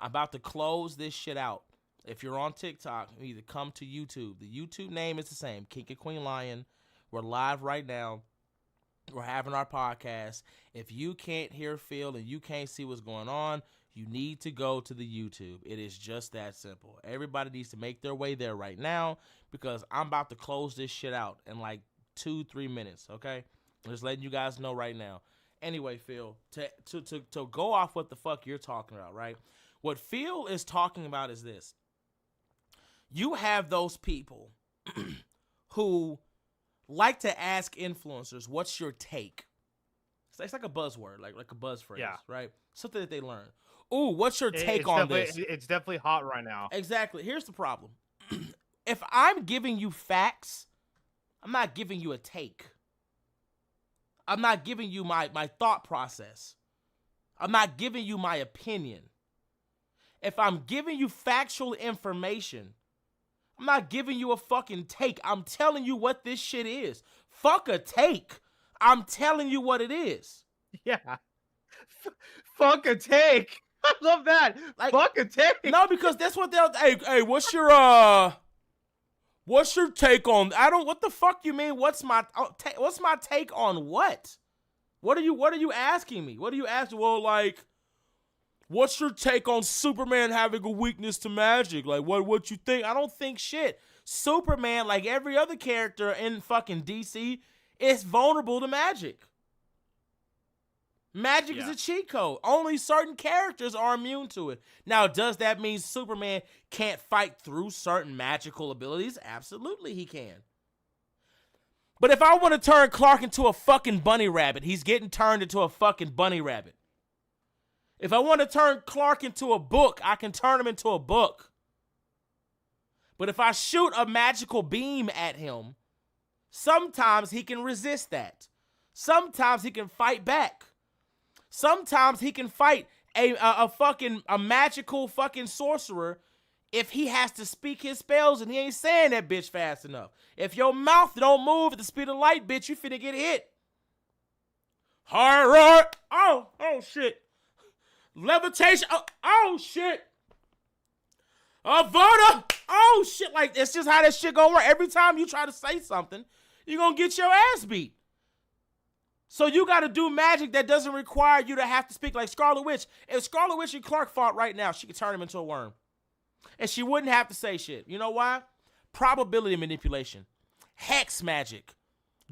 [SPEAKER 1] I'm about to close this shit out. If you're on TikTok, you either come to YouTube. The YouTube name is the same, KingandQueenLion. We're live right now. We're having our podcast. If you can't hear Phil and you can't see what's going on, you need to go to the YouTube. It is just that simple. Everybody needs to make their way there right now because I'm about to close this shit out in like 2-3 minutes, okay? I'm just letting you guys know right now. Anyway, Phil, to go off what the fuck you're talking about, right? What Phil is talking about is this. You have those people who like to ask influencers, what's your take? It's like a buzzword, like a buzz phrase, right? Something that they learn. Ooh, what's your take on this?
[SPEAKER 2] It's definitely hot right now.
[SPEAKER 1] Exactly. Here's the problem. If I'm giving you facts, I'm not giving you a take. I'm not giving you my thought process. I'm not giving you my opinion. If I'm giving you factual information, I'm not giving you a fucking take. I'm telling you what this shit is. Fuck a take. I'm telling you what it is.
[SPEAKER 2] Yeah. Fuck a take. I love that.
[SPEAKER 1] Like,
[SPEAKER 2] fuck a take.
[SPEAKER 1] No, because that's what they'll. Hey, what's your take on? What the fuck you mean? What's my take on what? What are you asking me? What are you asking? Well, like, what's your take on Superman having a weakness to magic? Like, what you think? I don't think shit. Superman, like every other character in fucking DC, is vulnerable to magic. Magic is a cheat code. Only certain characters are immune to it. Now, does that mean Superman can't fight through certain magical abilities? Absolutely, he can. But if I want to turn Clark into a fucking bunny rabbit, he's getting turned into a fucking bunny rabbit. If I want to turn Clark into a book, I can turn him into a book. But if I shoot a magical beam at him, sometimes he can resist that. Sometimes he can fight back. Sometimes he can fight a magical fucking sorcerer if he has to speak his spells and he ain't saying that bitch fast enough. If your mouth don't move at the speed of light, bitch, you finna get hit. Horror! Oh shit. Levitation! Oh shit. Avada! Oh shit. Like, that's just how that shit gonna work. Every time you try to say something, you're gonna get your ass beat. So you got to do magic that doesn't require you to have to speak like Scarlet Witch. If Scarlet Witch and Clark fought right now, she could turn him into a worm. And she wouldn't have to say shit. You know why? Probability manipulation. Hex magic.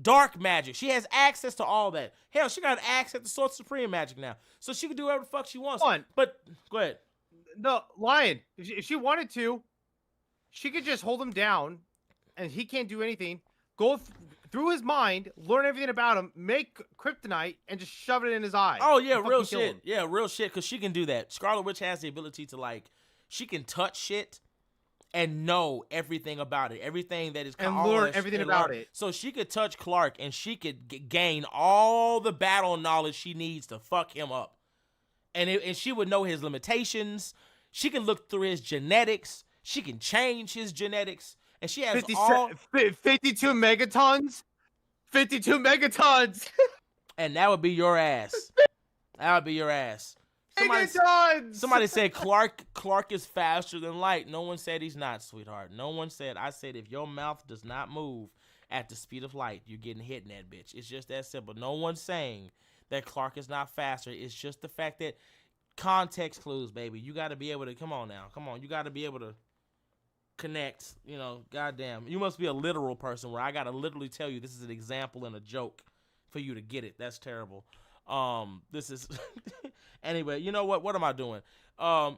[SPEAKER 1] Dark magic. She has access to all that. Hell, she got access to Sword Supreme magic now. So she can do whatever the fuck she wants. But, go ahead.
[SPEAKER 2] No, Lion, if she wanted to, she could just hold him down and he can't do anything. Go through his mind, learn everything about him, make kryptonite, and just shove it in his eye.
[SPEAKER 1] Oh, yeah, real shit. Yeah, real shit, because she can do that. Scarlet Witch has the ability to, like, she can touch shit and know everything about it. Everything that is...
[SPEAKER 2] And learn everything about it.
[SPEAKER 1] So she could touch Clark, and she could gain all the battle knowledge she needs to fuck him up. And she would know his limitations. She can look through his genetics. She can change his genetics. And she has
[SPEAKER 2] 52 megatons? 52 megatons!
[SPEAKER 1] And that would be your ass. That would be your ass. Somebody said Clark is faster than light. No one said he's not, sweetheart. No one said. I said if your mouth does not move at the speed of light, you're getting hit in that bitch. It's just that simple. No one's saying that Clark is not faster. It's just the fact that context clues, baby. You got to be able to, come on now. Come on. You got to be able to connect, you know, goddamn. You must be a literal person where I gotta literally tell you this is an example and a joke for you to get it. That's terrible. This is anyway, you know what am I doing?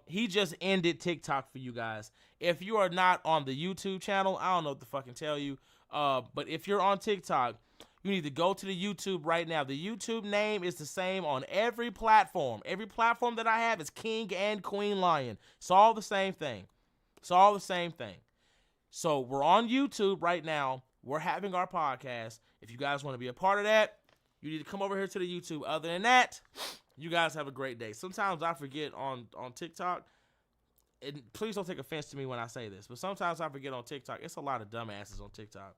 [SPEAKER 1] He just ended TikTok for you guys. If you are not on the YouTube channel, I don't know what to fucking tell you. But if you're on TikTok, you need to go to the YouTube right now. The YouTube name is the same on every platform. Every platform that I have is KingandQueenLion. It's all the same thing. It's all the same thing. So we're on YouTube right now. We're having our podcast. If you guys want to be a part of that, you need to come over here to the YouTube. Other than that, you guys have a great day. Sometimes I forget on TikTok, and please don't take offense to me when I say this, but sometimes I forget on TikTok. It's a lot of dumbasses on TikTok.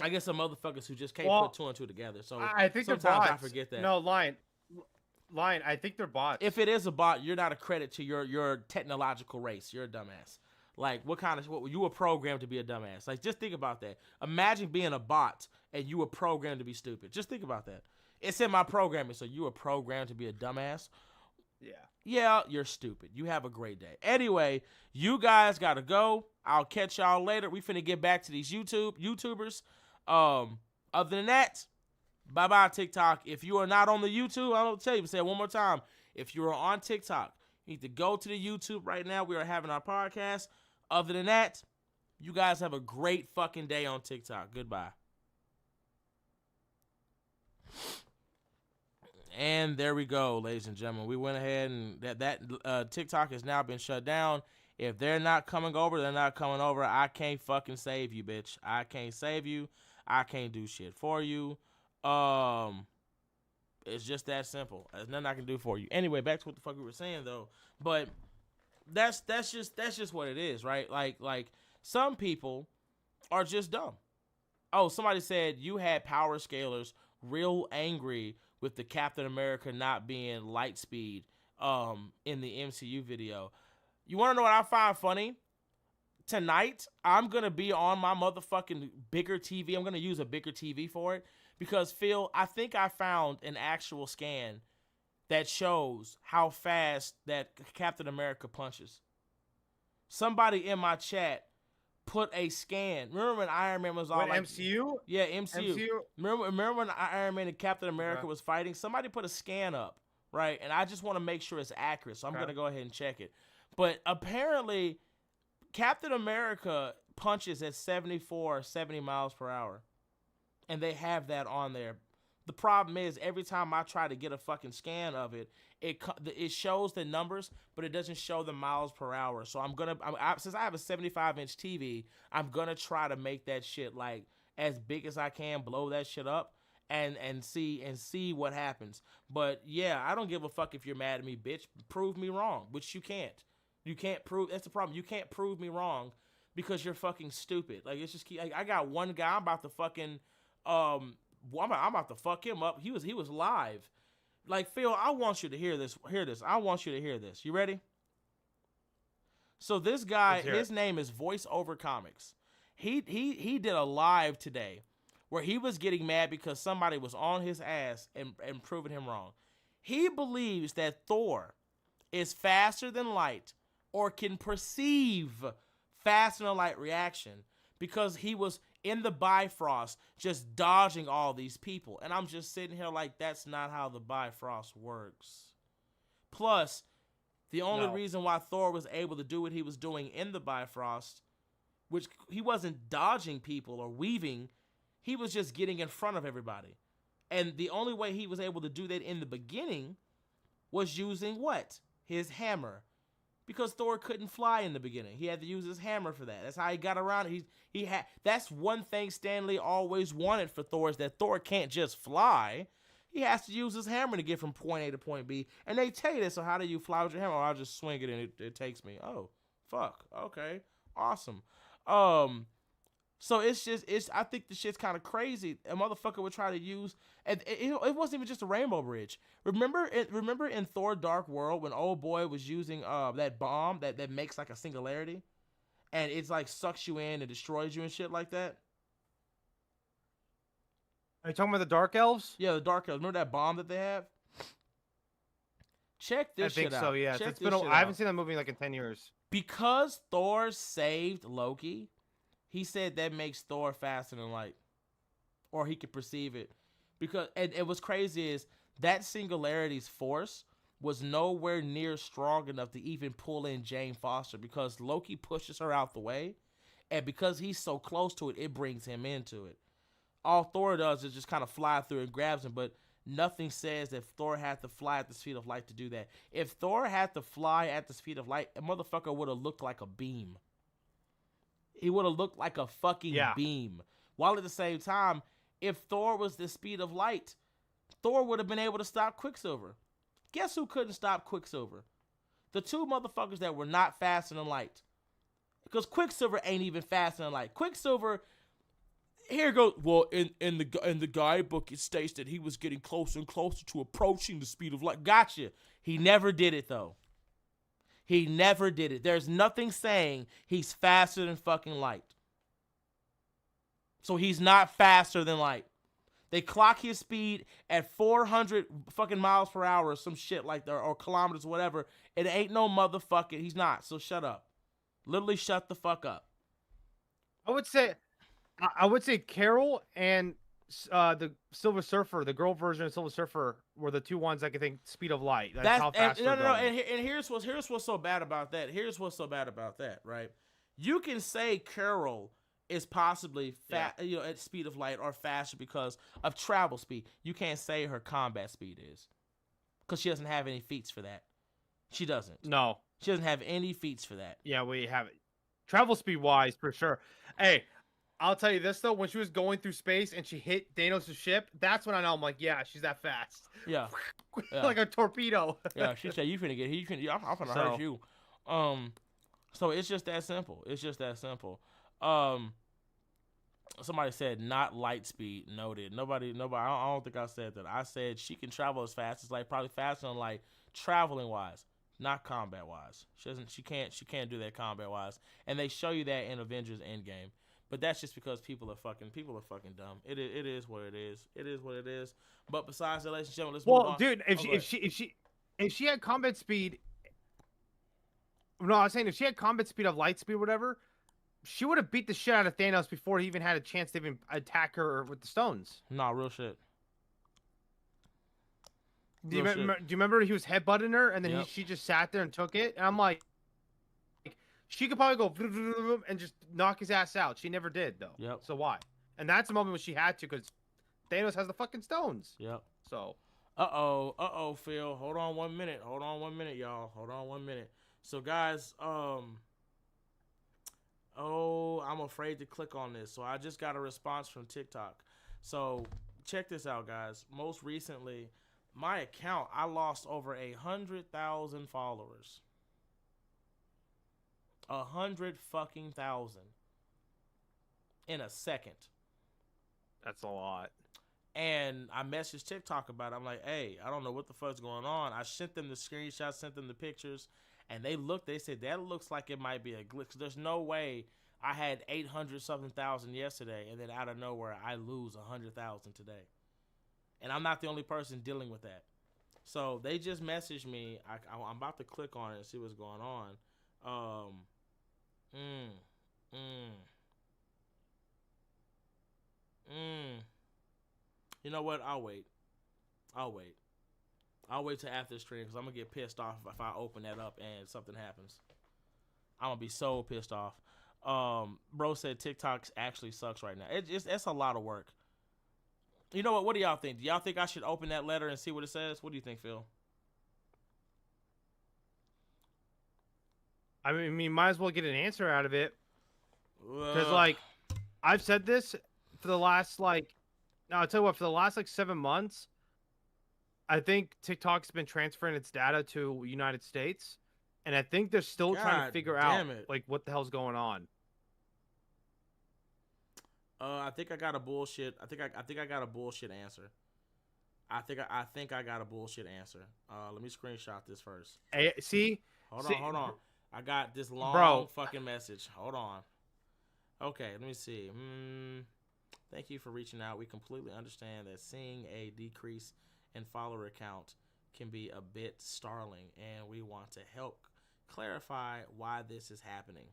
[SPEAKER 1] I guess some motherfuckers who just can't put two and two together. So
[SPEAKER 2] I think
[SPEAKER 1] sometimes I forget that.
[SPEAKER 2] No, Lion, I think they're bots.
[SPEAKER 1] If it is a bot, you're not a credit to your technological race. You're a dumbass. Like, what you were programmed to be a dumbass. Like, just think about that. Imagine being a bot and you were programmed to be stupid. Just think about that. It's in my programming, so you were programmed to be a dumbass. Yeah, you're stupid. You have a great day. Anyway, you guys gotta go. I'll catch y'all later. We finna get back to these YouTubers. Other than that, bye-bye, TikTok. If you are not on the YouTube, I don't tell you, but say it one more time. If you are on TikTok, you need to go to the YouTube right now. We are having our podcast. Other than that, you guys have a great fucking day on TikTok. Goodbye. And there we go, ladies and gentlemen. We went ahead and that TikTok has now been shut down. If they're not coming over, they're not coming over. I can't fucking save you, bitch. I can't save you. I can't do shit for you. It's just that simple. There's nothing I can do for you. Anyway, back to what the fuck we were saying though. But that's just what it is, right? Like Some people are just dumb. Oh, somebody said you had power scalers real angry with the Captain America not being light speed in the MCU video. You want to know what I find funny? Tonight, I'm going to be on my motherfucking bigger TV. I'm going to use a bigger TV for it because, Phil, I think I found an actual scan that shows how fast that Captain America punches. Somebody in my chat put a scan. Remember when Iron Man was all
[SPEAKER 2] What,
[SPEAKER 1] like
[SPEAKER 2] MCU?
[SPEAKER 1] Yeah, MCU. Remember when Iron Man and Captain America was fighting? Somebody put a scan up, right? And I just want to make sure it's accurate, so I'm going to go ahead and check it. But apparently Captain America punches at 70 miles per hour. And they have that on there. The problem is every time I try to get a fucking scan of it, it shows the numbers, but it doesn't show the miles per hour. So since I have a 75-inch TV, I'm gonna try to make that shit like as big as I can, blow that shit up, and see what happens. But yeah, I don't give a fuck if you're mad at me, bitch. Prove me wrong, which you can't. You can't prove. That's the problem. You can't prove me wrong because you're fucking stupid. Like it's just I got one guy. I'm about to fucking I'm about to fuck him up. He was live. Like, Phil, I want you to hear this. I want you to hear this. You ready? So this guy, his name is Voice Over Comics. He did a live today where he was getting mad because somebody was on his ass and proving him wrong. He believes that Thor is faster than light or can perceive faster than light reaction because he was in the Bifrost just dodging all these people. And I'm just sitting here like, that's not how the Bifrost works. Plus, the only reason why Thor was able to do what he was doing in the Bifrost, which he wasn't dodging people or weaving, he was just getting in front of everybody. And the only way he was able to do that in the beginning was using what? His hammer. Because Thor couldn't fly in the beginning. He had to use his hammer for that. That's how he got around it. That's one thing Stan Lee always wanted for Thor, is that Thor can't just fly. He has to use his hammer to get from point A to point B. And they tell you this, so how do you fly with your hammer? Oh, I'll just swing it and it takes me. Oh, fuck. Okay. Awesome. So I think the shit's kind of crazy. A motherfucker would try to use, and it wasn't even just a rainbow bridge. Remember in Thor: Dark World when old boy was using that bomb that makes like a singularity, and it's like sucks you in and destroys you and shit like that.
[SPEAKER 2] Are you talking about the Dark Elves?
[SPEAKER 1] Yeah, the Dark Elves. Remember that bomb that they have? Check this shit out. I think so.
[SPEAKER 2] Yeah, I haven't seen that movie like in 10 years.
[SPEAKER 1] Because Thor saved Loki, he said that makes Thor faster than light. Or he could perceive it. And what's crazy is that singularity's force was nowhere near strong enough to even pull in Jane Foster, because Loki pushes her out the way. And because he's so close to it, it brings him into it. All Thor does is just kind of fly through and grabs him, but nothing says that Thor had to fly at the speed of light to do that. If Thor had to fly at the speed of light, a motherfucker would have looked like a beam. He would have looked like a fucking beam. While at the same time, if Thor was the speed of light, Thor would have been able to stop Quicksilver. Guess who couldn't stop Quicksilver? The two motherfuckers that were not faster than light. Because Quicksilver ain't even faster than light. Quicksilver, here goes. Well, in the guidebook, it states that he was getting closer and closer to approaching the speed of light. Gotcha. He never did it, though. He never did it. There's nothing saying he's faster than fucking light. So he's not faster than light. They clock his speed at 400 fucking miles per hour or some shit like that, or kilometers, whatever. It ain't no motherfucking. He's not. So shut up. Literally shut the fuck up.
[SPEAKER 2] I would say Carol and the Silver Surfer, the girl version of Silver Surfer, were the two ones I could think speed of light. That's how fast they're going.
[SPEAKER 1] And here's what's so bad about that. Right? You can say Carol is possibly at speed of light or faster because of travel speed. You can't say her combat speed is, because she doesn't have any feats for that. She doesn't.
[SPEAKER 2] No,
[SPEAKER 1] she doesn't have any feats for that.
[SPEAKER 2] Yeah, we have it. Travel speed wise, for sure. Hey, I'll tell you this though, when she was going through space and she hit Thanos' ship, that's when I know I'm like, yeah, she's that fast.
[SPEAKER 1] Yeah.
[SPEAKER 2] Like a torpedo.
[SPEAKER 1] Yeah, she said, you finna get, I'm finna hurt you. So it's just that simple. Um, somebody said not light speed. Noted. Nobody. I don't think I said that. I said she can travel as fast as light, probably faster than light, traveling wise, not combat wise. She doesn't. She can't do that combat wise. And they show you that in Avengers Endgame. But that's just because people are fucking dumb. It is what it is. It is what it is. But besides that, ladies and gentlemen, let's move on.
[SPEAKER 2] Dude, if she had combat speed, no, I was saying if she had combat speed of light speed, or whatever, she would have beat the shit out of Thanos before he even had a chance to even attack her with the stones.
[SPEAKER 1] Nah, real shit.
[SPEAKER 2] Do you remember he was headbutting her and then she just sat there and took it? And I'm like, she could probably go and just knock his ass out. She never did though.
[SPEAKER 1] Yep.
[SPEAKER 2] So why? And that's the moment when she had to, because Thanos has the fucking stones.
[SPEAKER 1] Yep.
[SPEAKER 2] So.
[SPEAKER 1] Phil. Hold on 1 minute. Y'all. Hold on 1 minute. So guys, I'm afraid to click on this. So I just got a response from TikTok. So check this out, guys. Most recently, my account, I lost over 100,000 followers. 100,000 in a second.
[SPEAKER 2] That's a lot.
[SPEAKER 1] And I messaged TikTok about it. I'm like, hey, I don't know what the fuck's going on. I sent them the screenshots, sent them the pictures, and they said, that looks like it might be a glitch. There's no way I had 800-something thousand yesterday, and then out of nowhere, I lose 100,000 today. And I'm not the only person dealing with that. So they just messaged me. I'm about to click on it and see what's going on. You know what? I'll wait till after the stream, because I'm going to get pissed off if I open that up and something happens. I'm going to be so pissed off. Bro said TikTok actually sucks right now. It's a lot of work. You know what? What do y'all think? Do y'all think I should open that letter and see what it says? What do you think, Phil?
[SPEAKER 2] I mean, might as well get an answer out of it. Because, like, I've said this for the last, like, no, I'll tell you what, for the last, like, 7 months, I think TikTok's been transferring its data to United States. And I think they're still trying to figure out, like, what the hell's going on.
[SPEAKER 1] I think I got a bullshit. I think I got a bullshit answer. I think I got a bullshit answer. Let me screenshot this first.
[SPEAKER 2] Hey, see?
[SPEAKER 1] Hold on. I got this long fucking message. Hold on. Okay, let me see. Thank you for reaching out. We completely understand that seeing a decrease in follower count can be a bit startling, and we want to help clarify why this is happening.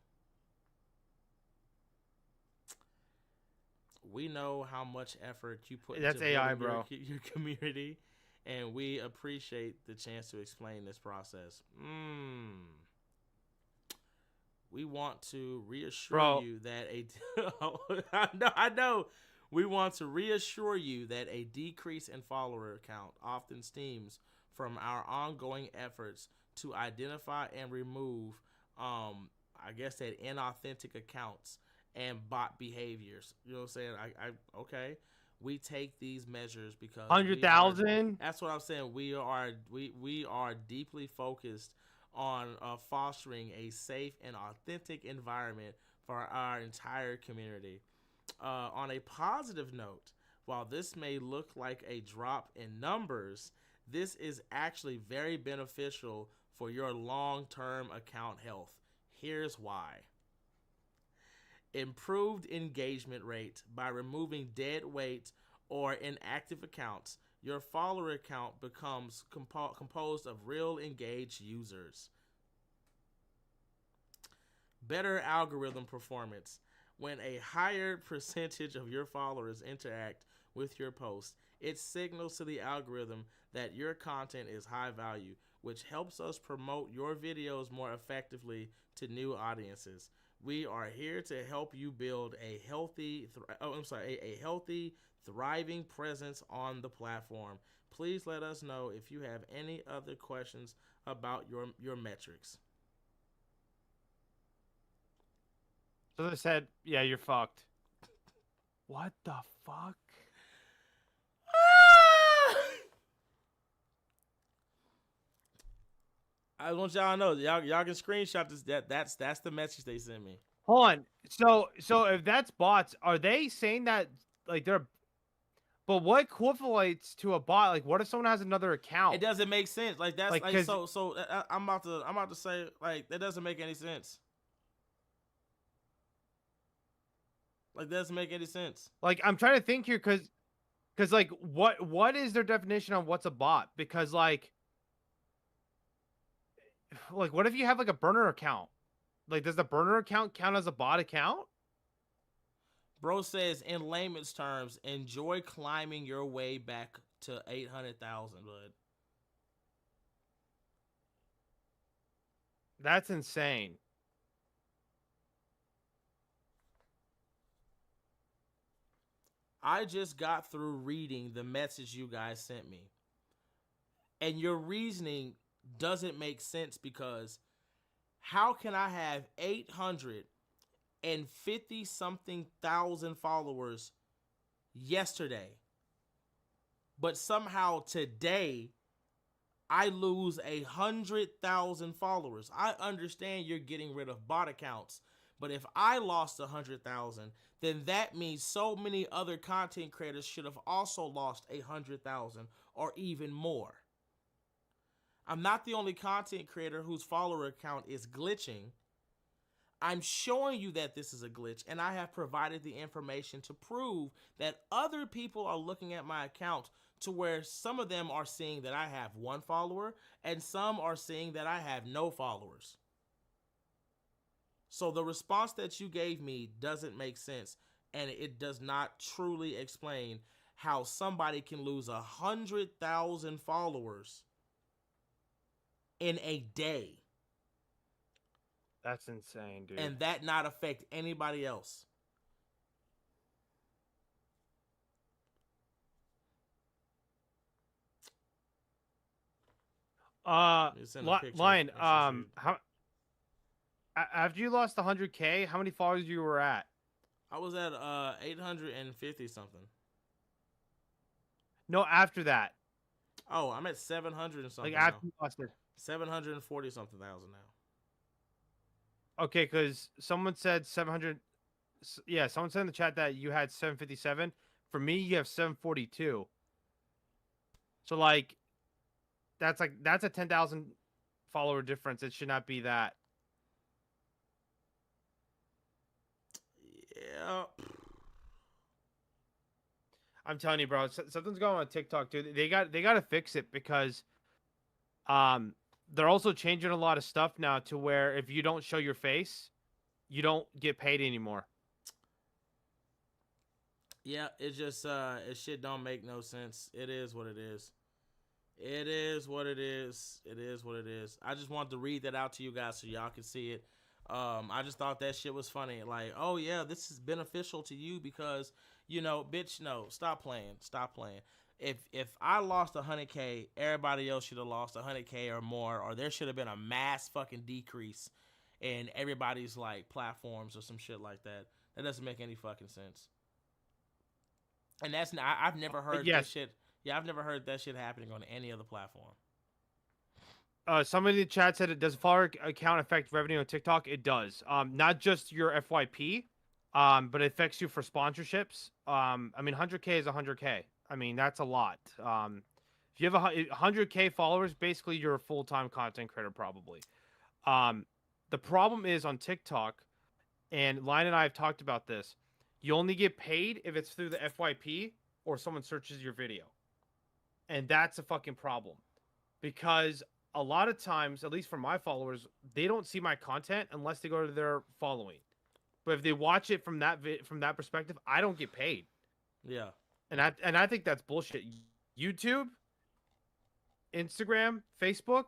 [SPEAKER 1] We know how much effort you put into
[SPEAKER 2] AI, bro.
[SPEAKER 1] Your community, and we appreciate the chance to explain this process. We want to reassure you that I know. We want to reassure you that a decrease in follower count often stems from our ongoing efforts to identify and remove, I guess that inauthentic accounts and bot behaviors. You know what I'm saying? Okay. We take these measures because
[SPEAKER 2] 100,000.
[SPEAKER 1] That's what I'm saying. We are deeply focused on fostering a safe and authentic environment for our entire community. On a positive note, while this may look like a drop in numbers, this is actually very beneficial for your long-term account health. Here's why. Improved engagement rate by removing dead weight or inactive accounts. Your follower account becomes composed of real engaged users. Better algorithm performance. When a higher percentage of your followers interact with your post, it signals to the algorithm that your content is high value, which helps us promote your videos more effectively to new audiences. We are here to help you build a healthy, thriving presence on the platform. Please let us know if you have any other questions about your metrics.
[SPEAKER 2] So they said, yeah, you're fucked. What the fuck?
[SPEAKER 1] I want y'all to know, y'all can screenshot this. That's the message they sent me.
[SPEAKER 2] Hold on. So if that's bots, are they saying that like they're? But what equivalates to a bot? Like, what if someone has another
[SPEAKER 1] It
[SPEAKER 2] account?
[SPEAKER 1] doesn't make sense. Like that's
[SPEAKER 2] Like,
[SPEAKER 1] like
[SPEAKER 2] cause
[SPEAKER 1] I'm about to say like that doesn't make any sense. Like that doesn't make any sense.
[SPEAKER 2] like I'm trying to think here, cause like what is their definition on what's a bot? Because like what if you have like a burner account? Like, does the burner account count as a bot account?
[SPEAKER 1] Bro says in layman's terms, enjoy climbing your way back to 800,000, bud.
[SPEAKER 2] That's insane.
[SPEAKER 1] I just got through reading the message you guys sent me. And your reasoning doesn't make sense because how can I have 850 something thousand followers yesterday, but somehow today I lose 100,000 followers? I understand you're getting rid of bot accounts, but if I lost 100,000, then that means so many other content creators should have also lost 100,000 or even more. I'm not the only content creator whose follower account is glitching. I'm showing you that this is a glitch, and I have provided the information to prove that other people are looking at my account to where some of them are seeing that I have one follower and some are seeing that I have no followers. So the response that you gave me doesn't make sense, and it does not truly explain how somebody can lose 100,000 followers in a day
[SPEAKER 2] That's insane, dude.
[SPEAKER 1] and that not affect anybody else.
[SPEAKER 2] Lion, how after you lost 100K, how many followers you were at?
[SPEAKER 1] I was at 850 something.
[SPEAKER 2] No, after that.
[SPEAKER 1] Oh, I'm at 700 and something
[SPEAKER 2] Like after
[SPEAKER 1] now.
[SPEAKER 2] you lost it.
[SPEAKER 1] 740 something thousand now.
[SPEAKER 2] Okay, because someone said 700. Yeah, someone said in the chat that you had 757. For me, you have 742. So that's a 10,000 follower difference. It should not be that.
[SPEAKER 1] Yeah.
[SPEAKER 2] I'm telling you, bro, something's going on with TikTok, dude. They got to fix it because they're also changing a lot of stuff now to where if you don't show your face, you don't get paid anymore.
[SPEAKER 1] Yeah, it just it shit don't make no sense. It is what it is. It is what it is. It is what it is. I just wanted to read that out to you guys so y'all can see it. I just thought that shit was funny. Like, oh yeah, this is beneficial to you because, you know, bitch, no, stop playing. Stop playing. If I lost 100K, everybody else should have lost 100K or more, or there should have been a mass fucking decrease in everybody's like platforms or some shit like that. That doesn't make any fucking sense. And that's not, I've never heard that shit. Yeah, I've never heard that shit happening on any other platform.
[SPEAKER 2] Somebody in the chat said, does follower account affect revenue on TikTok? It does. Not just your FYP, but it affects you for sponsorships. I mean, 100K is 100K. I mean, that's a lot. If you have 100K followers, basically you're a full-time content creator probably. The problem is on TikTok, and Lion and I have talked about this, you only get paid if it's through the FYP or someone searches your video. And that's a fucking problem. Because a lot of times, at least for my followers, they don't see my content unless they go to their following. But if they watch it from that perspective, I don't get paid.
[SPEAKER 1] Yeah.
[SPEAKER 2] And I think that's bullshit. YouTube, Instagram, Facebook,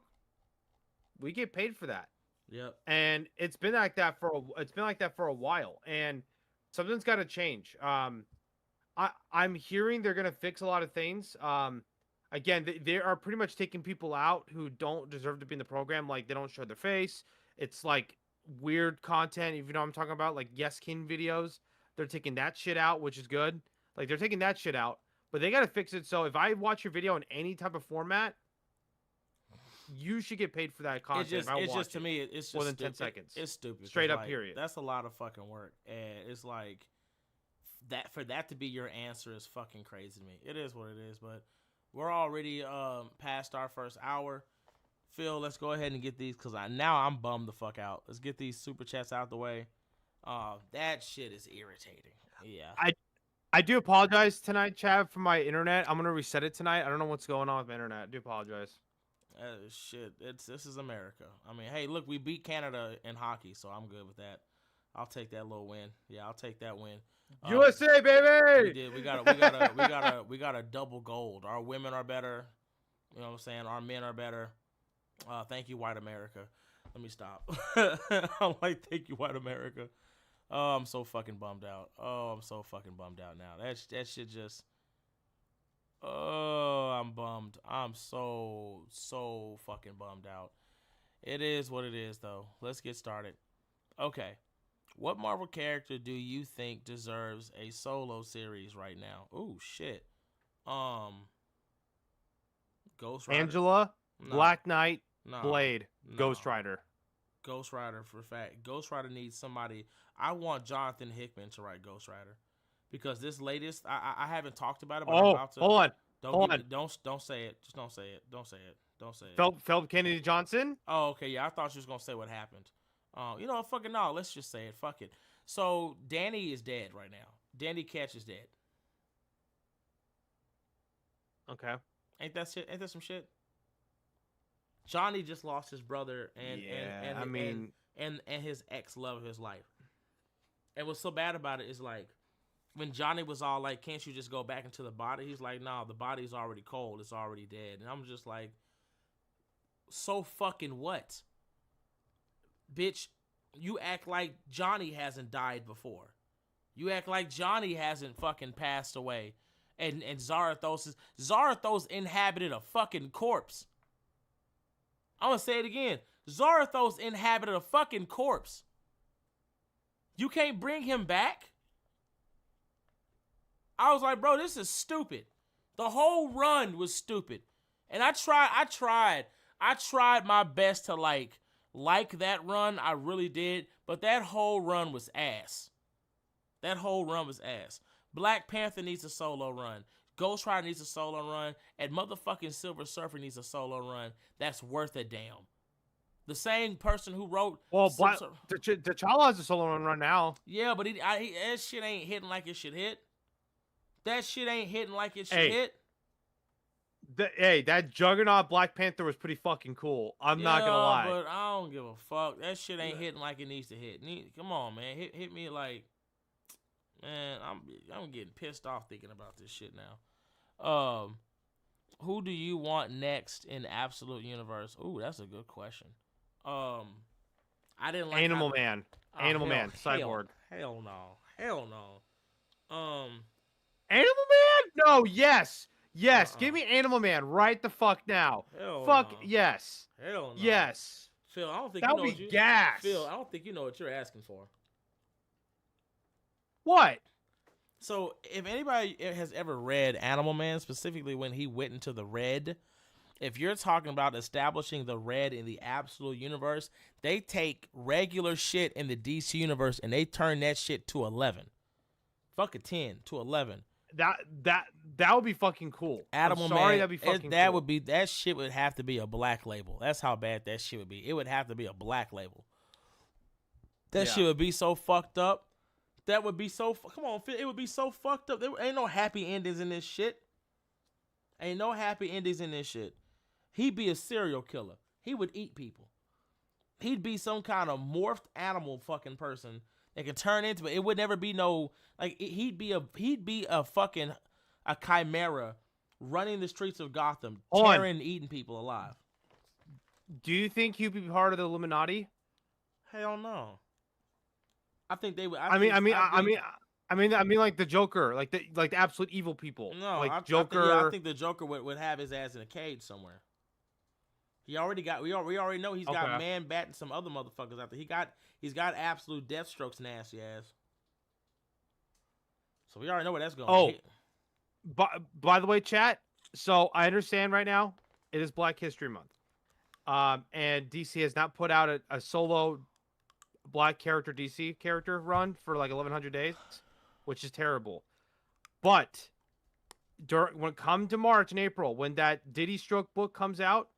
[SPEAKER 2] we get paid for that.
[SPEAKER 1] Yep.
[SPEAKER 2] And it's been like that for a while. And something's got to change. I'm hearing they're gonna fix a lot of things. Again, they are pretty much taking people out who don't deserve to be in the program. Like, they don't show their face. It's like weird content, if you know what I'm talking about, like Yes King videos. They're taking that shit out, which is good. Like, they're taking that shit out, but they got to fix it. So if I watch your video in any type of format, you should get paid for that content. If I
[SPEAKER 1] it's
[SPEAKER 2] watch
[SPEAKER 1] just to
[SPEAKER 2] it
[SPEAKER 1] me, it's just
[SPEAKER 2] more than 10
[SPEAKER 1] stupid.
[SPEAKER 2] seconds.
[SPEAKER 1] It's stupid. 'Cause,
[SPEAKER 2] Straight up,
[SPEAKER 1] like,
[SPEAKER 2] period.
[SPEAKER 1] That's a lot of fucking work, and it's like that for that to be your answer is fucking crazy to me. It is what it is, but we're already past our first hour. Phil, let's go ahead and get these because now I'm bummed the fuck out. Let's get these super chats out the way. That shit is irritating. Yeah.
[SPEAKER 2] I do apologize tonight, Chad, for my internet. I'm gonna reset it tonight. I don't know what's going on with my internet. I do apologize.
[SPEAKER 1] Shit. This is America. I mean, hey, look, we beat Canada in hockey, so I'm good with that. I'll take that little win. Yeah, I'll take that win.
[SPEAKER 2] USA, baby!
[SPEAKER 1] We did. We got a double gold. Our women are better. You know what I'm saying? Our men are better. Thank you, white America. Let me stop. I'm like, thank you, white America. Oh, I'm so fucking bummed out. Oh, I'm so fucking bummed out now. That shit just. Oh, I'm bummed. I'm so fucking bummed out. It is what it is, though. Let's get started. Okay. What Marvel character do you think deserves a solo series right now? Ooh, shit. Ghost Rider.
[SPEAKER 2] Angela,
[SPEAKER 1] No.
[SPEAKER 2] Black Knight,
[SPEAKER 1] No.
[SPEAKER 2] Blade,
[SPEAKER 1] No.
[SPEAKER 2] Ghost Rider.
[SPEAKER 1] Ghost Rider for a fact. Ghost Rider needs somebody. I want Jonathan Hickman to write Ghost Rider because this latest, I haven't talked about it, but I'm about to.
[SPEAKER 2] Hold on.
[SPEAKER 1] Don't say it. Just don't say it. Don't say it. Don't say it.
[SPEAKER 2] Philip Kennedy Johnson.
[SPEAKER 1] Oh, okay. Yeah, I thought you was gonna say what happened. You know what? Fucking no. Let's just say it. Fuck it. So Danny is dead right now. Danny Ketch is dead.
[SPEAKER 2] Okay.
[SPEAKER 1] Ain't that shit? Ain't that some shit? Johnny just lost his brother and his ex love of his life. And what's so bad about it is like when Johnny was all like, "Can't you just go back into the body?" He's like, "No, the body's already cold. It's already dead." And I'm just like, so fucking what? Bitch, you act like Johnny hasn't died before. You act like Johnny hasn't fucking passed away. And Zarathos inhabited a fucking corpse. I'm gonna say it again. Zarathos inhabited a fucking corpse. You can't bring him back? I was like, bro, this is stupid. The whole run was stupid. And I tried my best to like that run. I really did. But that whole run was ass. That whole run was ass. Black Panther needs a solo run. Ghost Rider needs a solo run. And motherfucking Silver Surfer needs a solo run. That's worth a damn. The same person who wrote...
[SPEAKER 2] Well, T'Challa has a solo run right now.
[SPEAKER 1] Yeah, but that shit ain't hitting like it should hit. That shit ain't hitting like it should hit.
[SPEAKER 2] That Juggernaut Black Panther was pretty fucking cool. I'm not gonna lie.
[SPEAKER 1] But I don't give a fuck. That shit ain't hitting like it needs to hit. Come on, man. Hit me like... Man, I'm getting pissed off thinking about this shit now. Who do you want next in Absolute Universe? Ooh, that's a good question. I didn't like
[SPEAKER 2] Animal Man, Cyborg.
[SPEAKER 1] Hell no. Animal
[SPEAKER 2] Man? No, yes. Give me Animal Man right the fuck now. Yes.
[SPEAKER 1] Hell no.
[SPEAKER 2] Yes.
[SPEAKER 1] Phil, I don't think
[SPEAKER 2] that would be gas.
[SPEAKER 1] Phil, I don't think you know what you're asking for.
[SPEAKER 2] What?
[SPEAKER 1] So, if anybody has ever read Animal Man, specifically when he went into the red, if you're talking about establishing the red in the Absolute Universe, they take regular shit in the DC Universe and they turn that shit to 11. Fuck a 10 to 11.
[SPEAKER 2] That would be fucking cool.
[SPEAKER 1] Animal
[SPEAKER 2] Man,
[SPEAKER 1] that'd be fucking cool. That shit would have to be a black label. That's how bad that shit would be. It would have to be a black label. That shit would be so fucked up. That would be so... Come on, it would be so fucked up. There ain't no happy endings in this shit. Ain't no happy endings in this shit. He'd be a serial killer. He would eat people. He'd be some kind of morphed animal fucking person that could turn into... It would never be no... Like, he'd be a fucking... A chimera running the streets of Gotham, tearing and eating people alive.
[SPEAKER 2] Do you think he'd be part of the Illuminati?
[SPEAKER 1] Hell no. I think they would.
[SPEAKER 2] I mean, like the Joker, like the absolute evil people.
[SPEAKER 1] No,
[SPEAKER 2] like
[SPEAKER 1] Joker. I think the Joker would have his ass in a cage somewhere. He already got. We already know he's got Man Bat and some other motherfuckers out there. He's got absolute Deathstroke's nasty ass. So we already know where that's going.
[SPEAKER 2] By the way, chat. So I understand right now it is Black History Month. And DC has not put out a solo black character DC character run for like 1100 days, which is terrible. But when come to March and April, when that Diddy Stroke book comes out,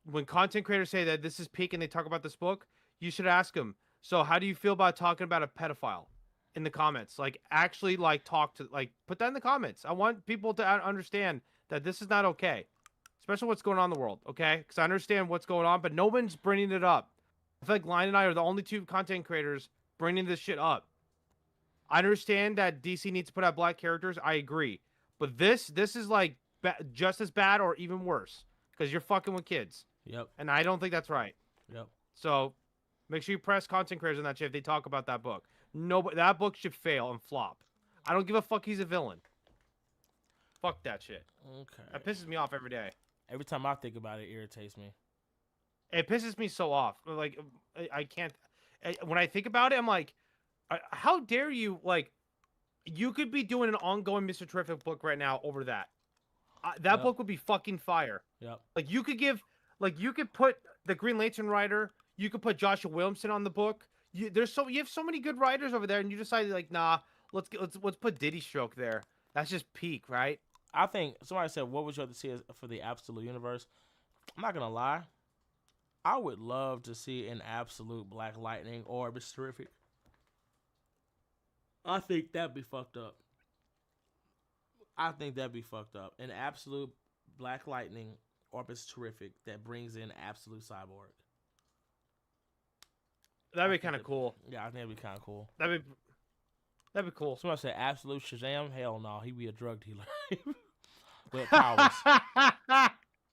[SPEAKER 2] when content creators say that this is peak and they talk about this book, you should ask them, so how do you feel about talking about a pedophile in the comments? Like, actually, like, talk to, like, put that in the comments. I want people to understand that this is not okay, especially what's going on in the world, okay? Because I understand what's going on, but no one's bringing it up. I feel like Lion and I are the only two content creators bringing this shit up. I understand that DC needs to put out black characters. I agree. But this is like just as bad or even worse because you're fucking with kids.
[SPEAKER 1] Yep.
[SPEAKER 2] And I don't think that's right.
[SPEAKER 1] Yep.
[SPEAKER 2] So make sure you press content creators on that shit if they talk about that book. Nobody, that book should fail and flop. I don't give a fuck he's a villain. Fuck that shit.
[SPEAKER 1] Okay.
[SPEAKER 2] That pisses me off every day.
[SPEAKER 1] Every time I think about it, it irritates me.
[SPEAKER 2] It pisses me so off. Like, I can't. When I think about it, I'm like, how dare you? Like, you could be doing an ongoing Mr. Terrific book right now over that. That book would be fucking fire.
[SPEAKER 1] Yep.
[SPEAKER 2] Like, you could put the Green Lantern writer. You could put Joshua Williamson on the book. You have so many good writers over there, and you decided like, nah, let's put Diddy Stroke there. That's just peak, right?
[SPEAKER 1] I think somebody said, "What would you like to see for the Absolute Universe?" I'm not gonna lie. I would love to see an Absolute Black Lightning or Mr. Terrific. I think that'd be fucked up. An Absolute Black Lightning or Mr. Terrific that brings in Absolute Cyborg.
[SPEAKER 2] That'd be kind of cool.
[SPEAKER 1] Yeah, I think that'd be kind of cool.
[SPEAKER 2] That'd be cool.
[SPEAKER 1] Somebody said Absolute Shazam? Hell no, he'd be a drug dealer with powers.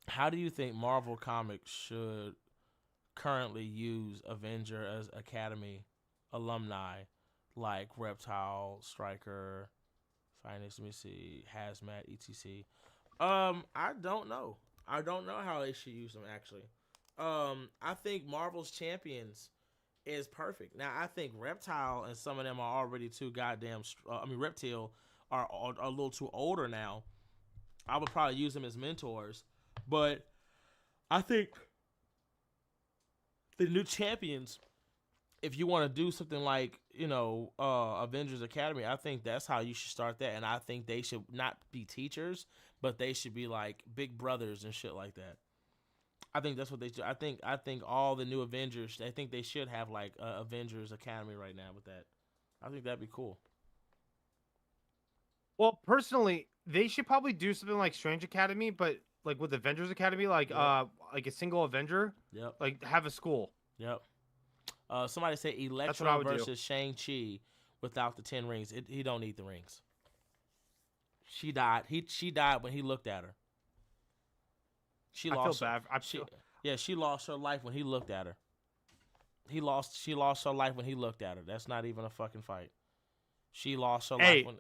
[SPEAKER 1] How do you think Marvel Comics should currently use Avenger as Academy alumni like Reptile, Stryker, Finance, let me see, Hazmat, etc.? I don't know. I don't know how they should use them actually. I think Marvel's Champions is perfect. Now I think Reptile and some of them are already too goddamn. Reptile are a little too older now. I would probably use them as mentors, but I think the new champions, if you want to do something like, Avengers Academy, I think that's how you should start that. And I think they should not be teachers, but they should be like big brothers and shit like that. I think that's what they should. I think all the new Avengers, I think they should have like Avengers Academy right now with that. I think that'd be cool.
[SPEAKER 2] Well, personally, they should probably do something like Strange Academy, but like with Avengers Academy, like a single Avenger.
[SPEAKER 1] Yep.
[SPEAKER 2] Like have a school.
[SPEAKER 1] Yep. Somebody said Electro versus Shang-Chi without the 10 rings. He don't need the rings. She died. She died when he looked at her. She lost her life when he looked at her. She lost her life when he looked at her. That's not even a fucking fight. She lost her life when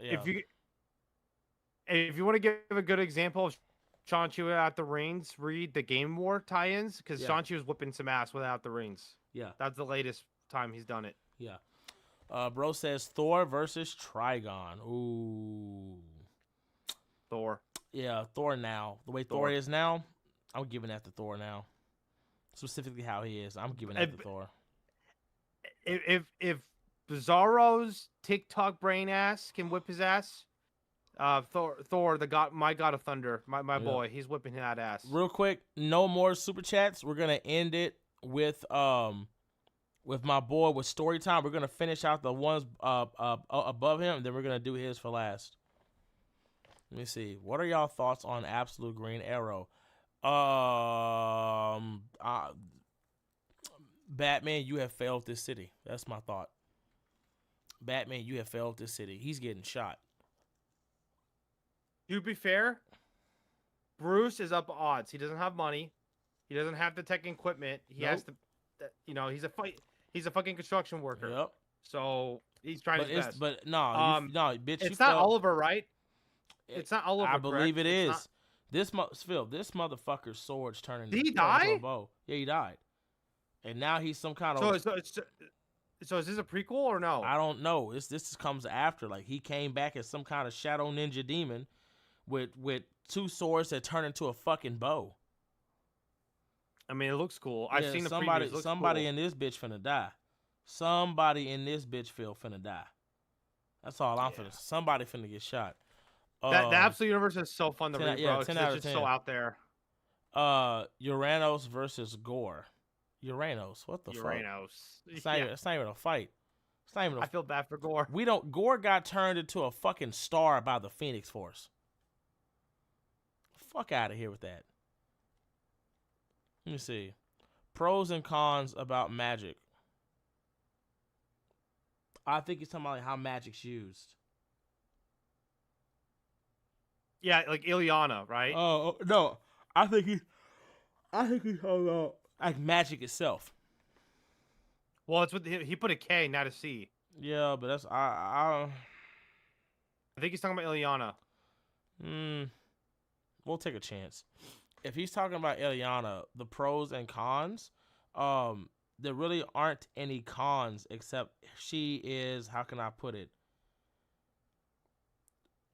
[SPEAKER 2] if you want to give a good example of Shang-Chi without the rings, read the Game War tie-ins, because Shang-Chi was whipping some ass without the rings.
[SPEAKER 1] Yeah.
[SPEAKER 2] That's the latest time he's done it.
[SPEAKER 1] Yeah. Bro says Thor versus Trigon. Ooh.
[SPEAKER 2] Thor.
[SPEAKER 1] Yeah, Thor now. The way Thor is now, I'm giving that to Thor now. Specifically how he is. I'm giving that to Thor.
[SPEAKER 2] If Bizarro's TikTok brain ass can whip his ass, Thor, the god, my god of thunder, my boy, he's whipping that ass.
[SPEAKER 1] Real quick, no more super chats. We're gonna end it with my boy with story time. We're gonna finish out the ones above him, and then we're gonna do his for last. Let me see. What are y'all thoughts on Absolute Green Arrow? Batman, you have failed this city. That's my thought. Batman, you have failed this city. He's getting shot.
[SPEAKER 2] To be fair, Bruce is up odds. He doesn't have money. He doesn't have the tech equipment. He has to, he's a fucking construction worker.
[SPEAKER 1] Yep.
[SPEAKER 2] So he's trying his best.
[SPEAKER 1] But bitch.
[SPEAKER 2] It's not Oliver, right? It's not Oliver.
[SPEAKER 1] I believe
[SPEAKER 2] correct?
[SPEAKER 1] it is. This motherfucker's sword's turning.
[SPEAKER 2] Did he die?
[SPEAKER 1] Into a bow. Yeah, he died. And now he's some kind of.
[SPEAKER 2] So is this a prequel or no?
[SPEAKER 1] I don't know. This comes after. Like he came back as some kind of shadow ninja demon, with two swords that turn into a fucking bow.
[SPEAKER 2] I mean, it looks cool. I've
[SPEAKER 1] Yeah,
[SPEAKER 2] seen the
[SPEAKER 1] somebody,
[SPEAKER 2] previews. It looks
[SPEAKER 1] somebody
[SPEAKER 2] cool.
[SPEAKER 1] in this bitch finna die. Somebody in this bitch field finna die. That's all I'm
[SPEAKER 2] Yeah.
[SPEAKER 1] finna. Somebody finna get shot.
[SPEAKER 2] The Absolute Universe is so fun to
[SPEAKER 1] 10,
[SPEAKER 2] read,
[SPEAKER 1] yeah,
[SPEAKER 2] bro,
[SPEAKER 1] 10
[SPEAKER 2] because it's
[SPEAKER 1] out of
[SPEAKER 2] just so
[SPEAKER 1] 10.
[SPEAKER 2] out there.
[SPEAKER 1] Uranos versus Gore. Uranos, what the fuck?
[SPEAKER 2] Uranos.
[SPEAKER 1] It's not even a fight. It's not even a.
[SPEAKER 2] I feel bad for Gore.
[SPEAKER 1] Gore got turned into a fucking star by the Phoenix Force. Fuck out of here with that. Let me see. Pros and cons about magic. I think he's talking about like how magic's used.
[SPEAKER 2] Yeah, like Ilyana, right?
[SPEAKER 1] Oh no, I think he's talking about like magic itself.
[SPEAKER 2] Well, it's with he put a K, not a C.
[SPEAKER 1] Yeah, but that's
[SPEAKER 2] I think he's talking about Ilyana.
[SPEAKER 1] We'll take a chance. If he's talking about Ilyana, the pros and cons, there really aren't any cons except she is, how can I put it?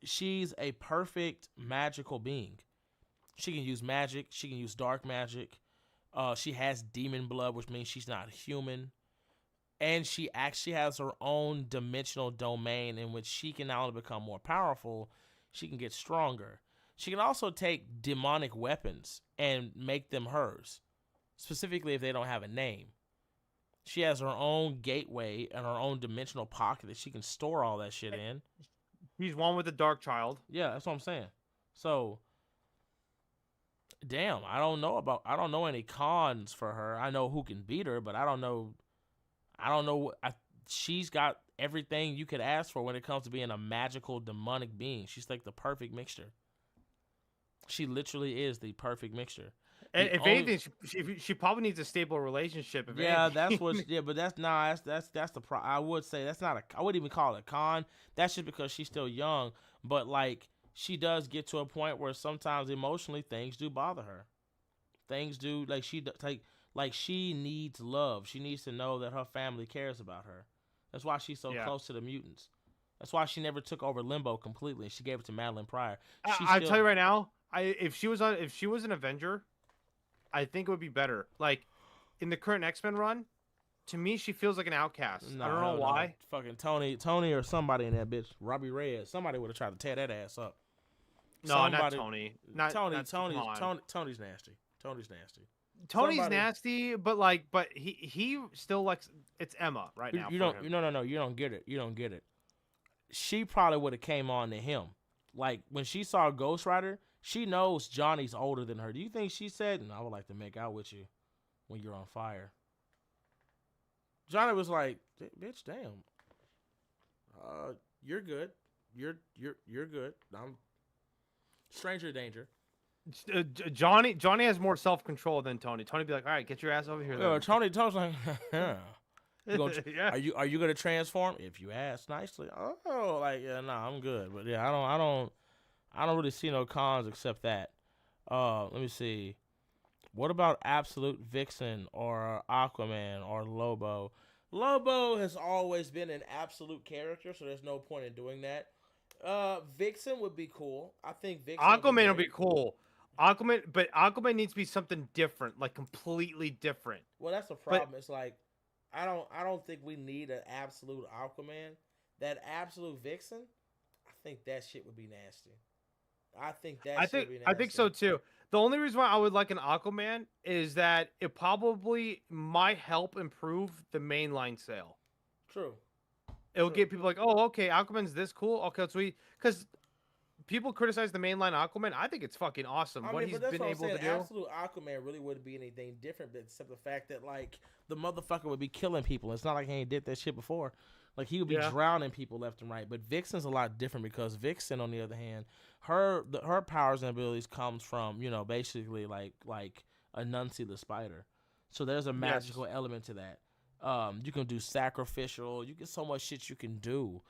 [SPEAKER 1] She's a perfect magical being. She can use magic. She can use dark magic. She has demon blood, which means she's not human. And she actually has her own dimensional domain in which she can not only become more powerful, she can get stronger. She can also take demonic weapons and make them hers, specifically if they don't have a name. She has her own gateway and her own dimensional pocket that she can store all that shit in.
[SPEAKER 2] He's one with the Dark Child.
[SPEAKER 1] Yeah, that's what I'm saying. So, damn, I don't know any cons for her. I know who can beat her, but I don't know. She's got everything you could ask for when it comes to being a magical demonic being. She's like the perfect mixture. She literally is the perfect mixture.
[SPEAKER 2] And if anything, she probably needs a stable relationship.
[SPEAKER 1] Yeah, that's what. Yeah, but that's the pro. I would say that's not a. I wouldn't even call it a con. That's just because she's still young. But like, she does get to a point where sometimes emotionally things do bother her. Things do like she needs love. She needs to know that her family cares about her. That's why she's so close to the mutants. That's why she never took over Limbo completely. She gave it to Madeline Pryor.
[SPEAKER 2] I'll tell you right now, if she was an Avenger, I think it would be better. Like in the current X-Men run, to me, she feels like an outcast. I don't know why.
[SPEAKER 1] No. Fucking Tony or somebody in that bitch, Robbie Reyes. Somebody would have tried to tear that ass up.
[SPEAKER 2] No, not Tony.
[SPEAKER 1] Tony's nasty. Tony's nasty.
[SPEAKER 2] Tony's nasty, but he still likes it's Emma right now.
[SPEAKER 1] You don't get it. You don't get it. She probably would have came on to him. Like when she saw Ghost Rider, she knows Johnny's older than her. Do you think she said, "I would like to make out with you when you're on fire"? Johnny was like, "Bitch, damn. You're good. You're good. I'm stranger danger."
[SPEAKER 2] Johnny has more self-control than Tony. Tony be like, "All right, get your ass over here."
[SPEAKER 1] Tony's like,
[SPEAKER 2] yeah.
[SPEAKER 1] Are you gonna transform? If you ask nicely. Oh, like yeah, no, I'm good. But yeah, I don't really see no cons except that. Let me see. What about Absolute Vixen or Aquaman or Lobo? Lobo has always been an absolute character, so there's no point in doing that. Vixen would be cool. I think Vixen.
[SPEAKER 2] Aquaman would be cool. Aquaman needs to be something different, like completely different.
[SPEAKER 1] Well, that's the problem. It's like I don't think we need an absolute Aquaman. That absolute Vixen, I think that shit would be nasty. I think
[SPEAKER 2] so too. The only reason why I would like an Aquaman is that it probably might help improve the mainline sale.
[SPEAKER 1] True.
[SPEAKER 2] It'll get people like, oh, okay, Aquaman's this cool. Okay, sweet. Because people criticize the mainline Aquaman. I think it's fucking awesome. What he's been able to do.
[SPEAKER 1] Absolute Aquaman really wouldn't be anything different, except the fact that like the motherfucker would be killing people. It's not like he ain't did that shit before. Like he would be drowning people left and right. But Vixen's a lot different because Vixen, on the other hand, her powers and abilities comes from basically like Anansi the spider. So there's a magical element to that. You can do sacrificial. You get so much shit you can do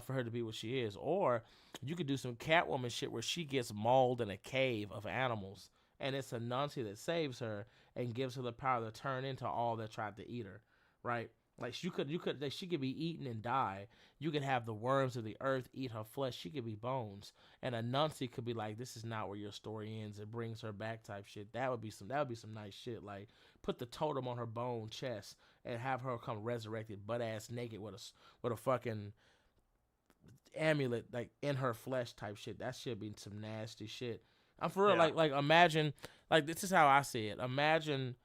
[SPEAKER 1] for her to be what she is. Or you could do some Catwoman shit where she gets mauled in a cave of animals, and it's Anansi that saves her and gives her the power to turn into all that tried to eat her, right? Like she could be eaten and die. You could have the worms of the earth eat her flesh. She could be bones, and Anansi could be like, "This is not where your story ends." It brings her back, type shit. That would be some nice shit. Like put the totem on her bone chest and have her come resurrected, butt ass naked with a fucking amulet like in her flesh, type shit. That should be some nasty shit. I'm for real.
[SPEAKER 2] Yeah.
[SPEAKER 1] Like imagine, like this is how I see it. Imagine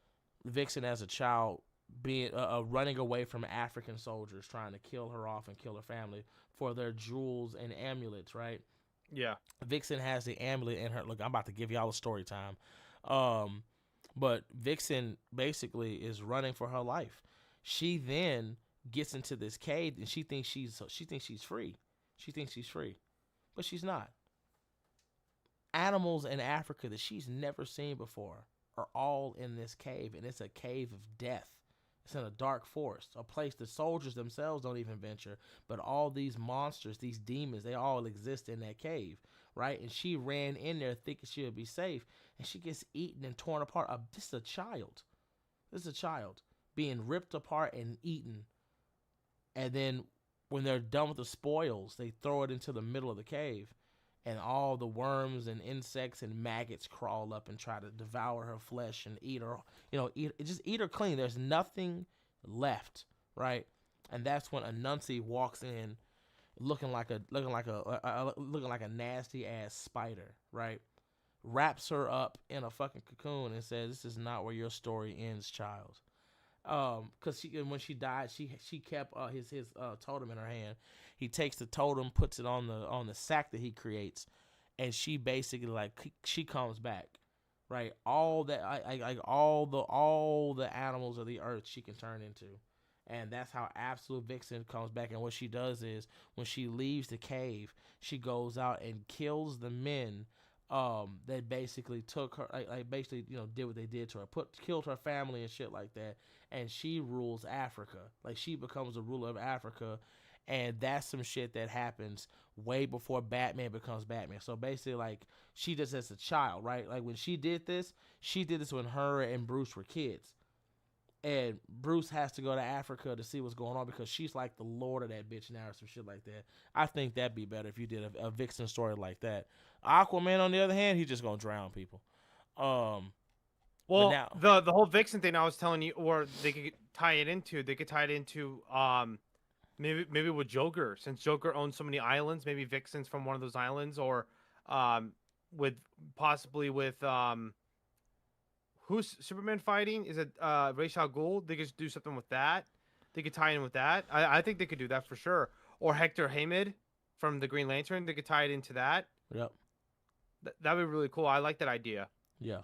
[SPEAKER 1] Vixen as a child being running away from African soldiers trying to kill her off and kill her family for their jewels and amulets, right?
[SPEAKER 2] Yeah.
[SPEAKER 1] Vixen has the amulet in her. Look, I'm about to give y'all a story time. But Vixen basically is running for her life. She then gets into this cave and she thinks she's free. She thinks she's free, but she's not. Animals in Africa that she's never seen before are all in this cave, and it's a cave of death. It's in a dark forest, a place the soldiers themselves don't even venture, but all these monsters, these demons, they all exist in that cave, right? And she ran in there thinking she would be safe, and she gets eaten and torn apart. This is a child. This is a child being ripped apart and eaten. And then when they're done with the spoils, they throw it into the middle of the cave. And all the worms and insects and maggots crawl up and try to devour her flesh and eat her, just eat her clean. There's nothing left, right? And that's when Anansi walks in, looking like a nasty ass spider, right? Wraps her up in a fucking cocoon and says, "This is not where your story ends, child." Because when she died, she kept his totem in her hand. He takes the totem, puts it on the sack that he creates, and she basically she comes back, right? All that all the animals of the earth she can turn into, and that's how Absolute Vixen comes back. And what she does is when she leaves the cave, she goes out and kills the men that basically took her, basically did what they did to her, killed her family and shit like that, and she rules Africa. Like she becomes the ruler of Africa, and that's some shit that happens way before Batman becomes Batman. So basically, like she just as a child, right? Like when she did this when her and Bruce were kids. And Bruce has to go to Africa to see what's going on because she's like the lord of that bitch now or some shit like that. I think that'd be better if you did a Vixen story like that. Aquaman, on the other hand, he's just gonna drown people.
[SPEAKER 2] Well,
[SPEAKER 1] now,
[SPEAKER 2] the whole Vixen thing I was telling you, or they could tie it into maybe with Joker, since Joker owns so many islands, maybe Vixen's from one of those islands, or with possibly with who's Superman fighting? Is it Ra's al Ghul? They could do something with that. They could tie in with that. I think they could do that for sure. Or Hector Hamid from the Green Lantern. They could tie it into that.
[SPEAKER 1] yep.
[SPEAKER 2] That'd be really cool. I like that idea.
[SPEAKER 1] Yeah.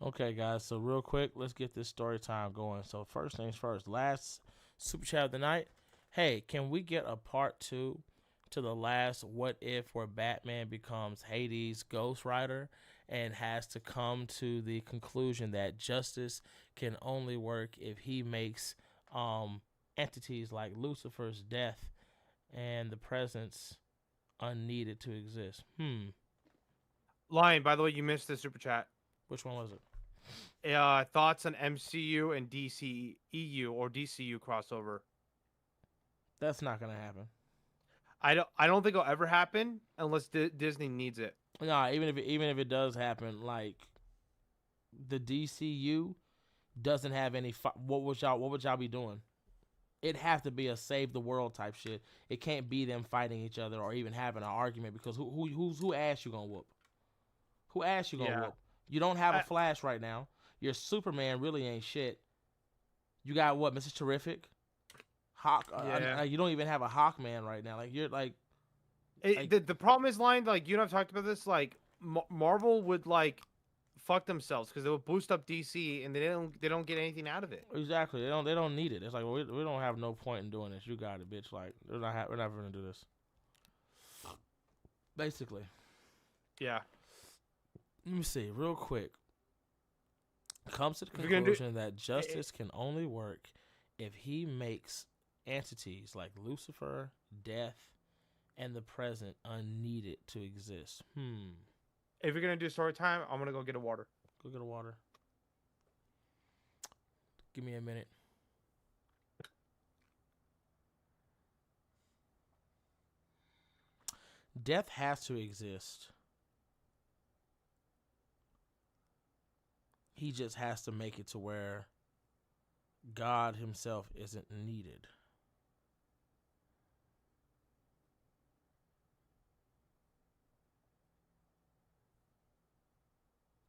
[SPEAKER 1] Okay, guys. So real quick, let's get this story time going. So first things first. Last super chat of the night. Hey, can we get a part 2 to the last What If, where Batman becomes Hades' Ghost Rider and has to come to the conclusion that justice can only work if he makes entities like Lucifer's death and the presence unneeded to exist?
[SPEAKER 2] Lion, by the way, you missed the super chat.
[SPEAKER 1] Which one was it?
[SPEAKER 2] Thoughts on MCU and DCEU or DCU crossover?
[SPEAKER 1] That's not gonna happen.
[SPEAKER 2] I don't think it'll ever happen unless Disney needs it.
[SPEAKER 1] Nah, even if it does happen, like the DCU doesn't have any. What would y'all be doing? It'd have to be a save the world type shit. It can't be them fighting each other or even having an argument because who ass you gonna whoop? Who ass you gonna whoop? You don't have a Flash right now. Your Superman really ain't shit. You got what, Mr. Terrific? Hawk. You don't even have a Hawkman right now. Like you're like.
[SPEAKER 2] The problem is, Lion, like you and I've talked about this. Like Marvel would like fuck themselves because they would boost up DC and they don't get anything out of it.
[SPEAKER 1] Exactly. They don't need it. It's like we don't have no point in doing this. You got it, bitch. Like we're not gonna do this. Basically.
[SPEAKER 2] Yeah.
[SPEAKER 1] Let me see real quick. Comes to the conclusion that justice can only work if he makes entities like Lucifer, death, and the present unneeded to exist.
[SPEAKER 2] If you're gonna do story time, I'm gonna go get a water.
[SPEAKER 1] Go get a water. Give me a minute. Death has to exist. He just has to make it to where God himself isn't needed.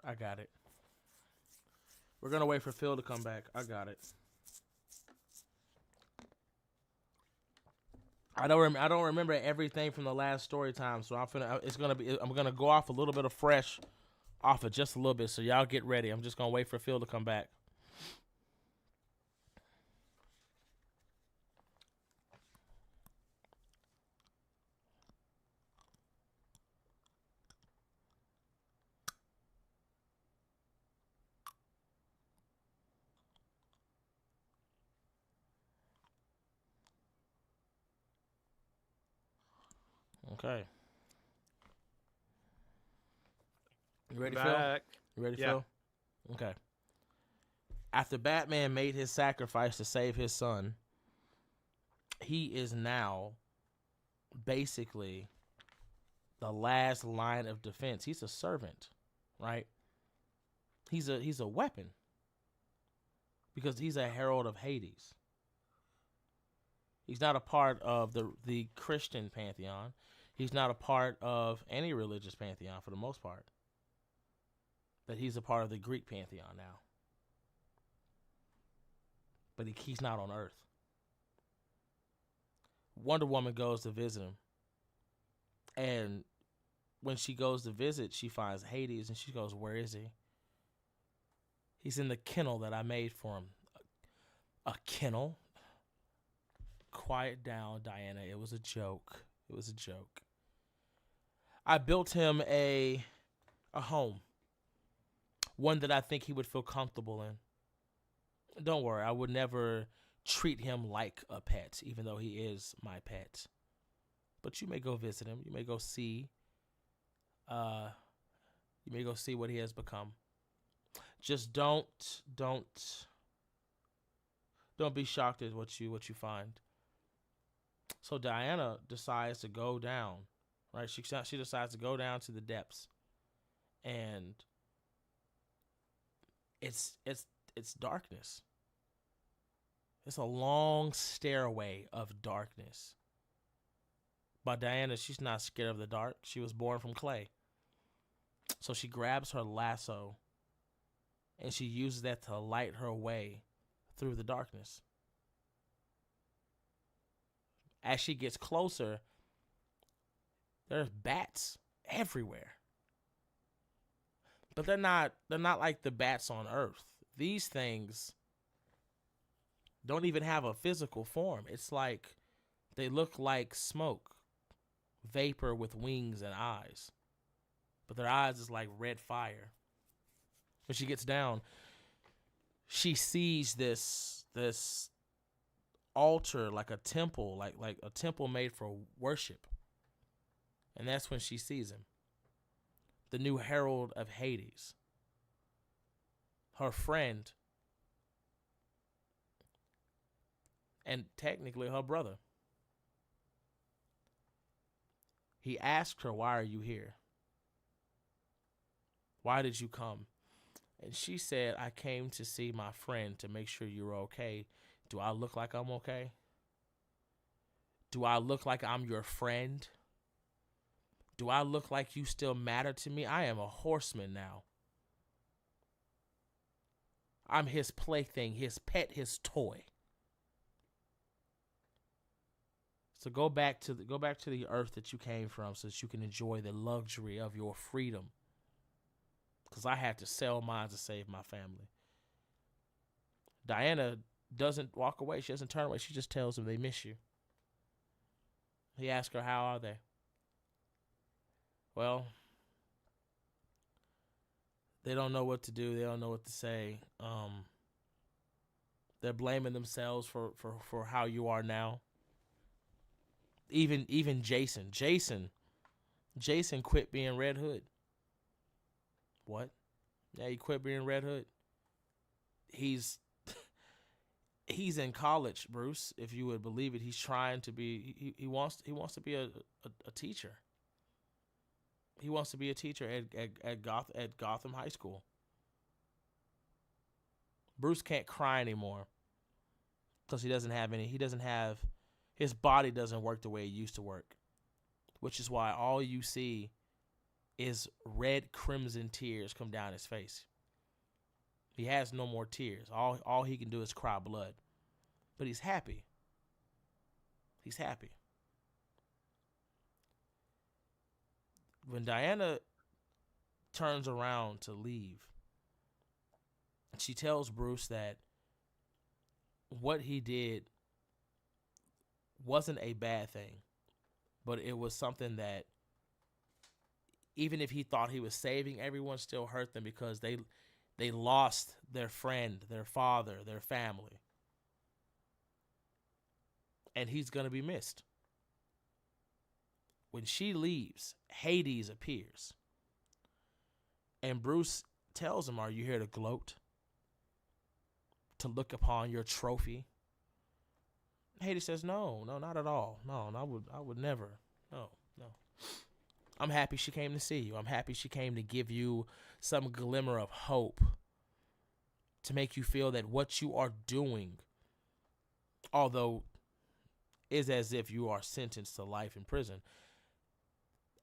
[SPEAKER 1] I got it. We're going to wait for Phil to come back. I got it. I don't remember everything from the last story time, so I'm gonna go off a little bit of fresh off it just a little bit, so y'all get ready. I'm just gonna wait for Phil to come back. Okay. You ready, Phil? You ready, Phil? Okay. After Batman made his sacrifice to save his son, he is now basically the last line of defense. He's a servant, right? He's a weapon because he's a herald of Hades. He's not a part of the Christian pantheon. He's not a part of any religious pantheon for the most part. But he's a part of the Greek pantheon now. But he's not on Earth. Wonder Woman goes to visit him. And when she goes to visit, she finds Hades and she goes, "Where is he?" He's in the kennel that I made for him. A kennel? Quiet down, Diana. It was a joke. It was a joke. I built him a home. One that I think he would feel comfortable in. Don't worry, I would never treat him like a pet, even though he is my pet. But you may go visit him. You may go see. You may go see what he has become. Just don't be shocked at what you find. So Diana decides to go down, right? She decides to go down to the depths, and it's darkness. It's a long stairway of darkness. But Diana, she's not scared of the dark. She was born from clay. So she grabs her lasso and she uses that to light her way through the darkness. As she gets closer, there's bats everywhere. But they're not like the bats on Earth. These things don't even have a physical form. It's like they look like smoke, vapor with wings and eyes. But their eyes is like red fire. When she gets down, she sees this altar, like a temple, like a temple made for worship. And that's when she sees him. The new herald of Hades. Her friend. And technically her brother. He asked her, "Why are you here? Why did you come?" And she said, "I came to see my friend to make sure you're okay." Do I look like I'm okay? Do I look like I'm your friend? Do I look like you still matter to me? I am a horseman now. I'm his plaything, his pet, his toy. So go back to the earth that you came from so that you can enjoy the luxury of your freedom. Because I had to sell mine to save my family. Diana doesn't walk away. She doesn't turn away. She just tells him they miss you. He asks her, "How are they?" Well, they don't know what to do. They don't know what to say. They're blaming themselves for how you are now. Even Jason quit being Red Hood. What? Yeah, he quit being Red Hood. He's in college, Bruce, if you would believe it. He's trying to be he wants to be a teacher. He wants to be a teacher at Gotham High School. Bruce can't cry anymore because he doesn't have his body doesn't work the way it used to work, which is why all you see is red crimson tears come down his face. He has no more tears. All he can do is cry blood. But he's happy. He's happy. When Diana turns around to leave, she tells Bruce that what he did wasn't a bad thing, but it was something that even if he thought he was saving everyone, still hurt them because they lost their friend, their father, their family. And he's going to be missed. When she leaves, Hades appears. And Bruce tells him, "Are you here to gloat? To look upon your trophy?" Hades says, No, not at all. No, I would never. No. I'm happy she came to see you. I'm happy she came to give you some glimmer of hope, to make you feel that what you are doing, although is as if you are sentenced to life in prison,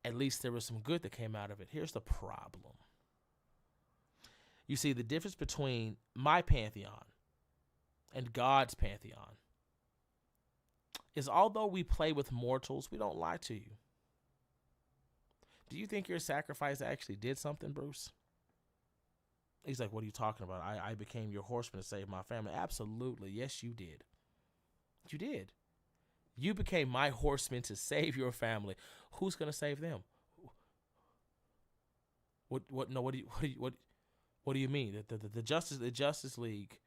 [SPEAKER 1] at least there was some good that came out of it. Here's the problem. You see, the difference between my pantheon and God's pantheon is, although we play with mortals, we don't lie to you. Do you think your sacrifice actually did something, Bruce? He's like, "What are you talking about? I became your horseman to save my family." Absolutely. Yes, you did. You did. You became my horseman to save your family. Who's going to save them? What do you mean? The Justice League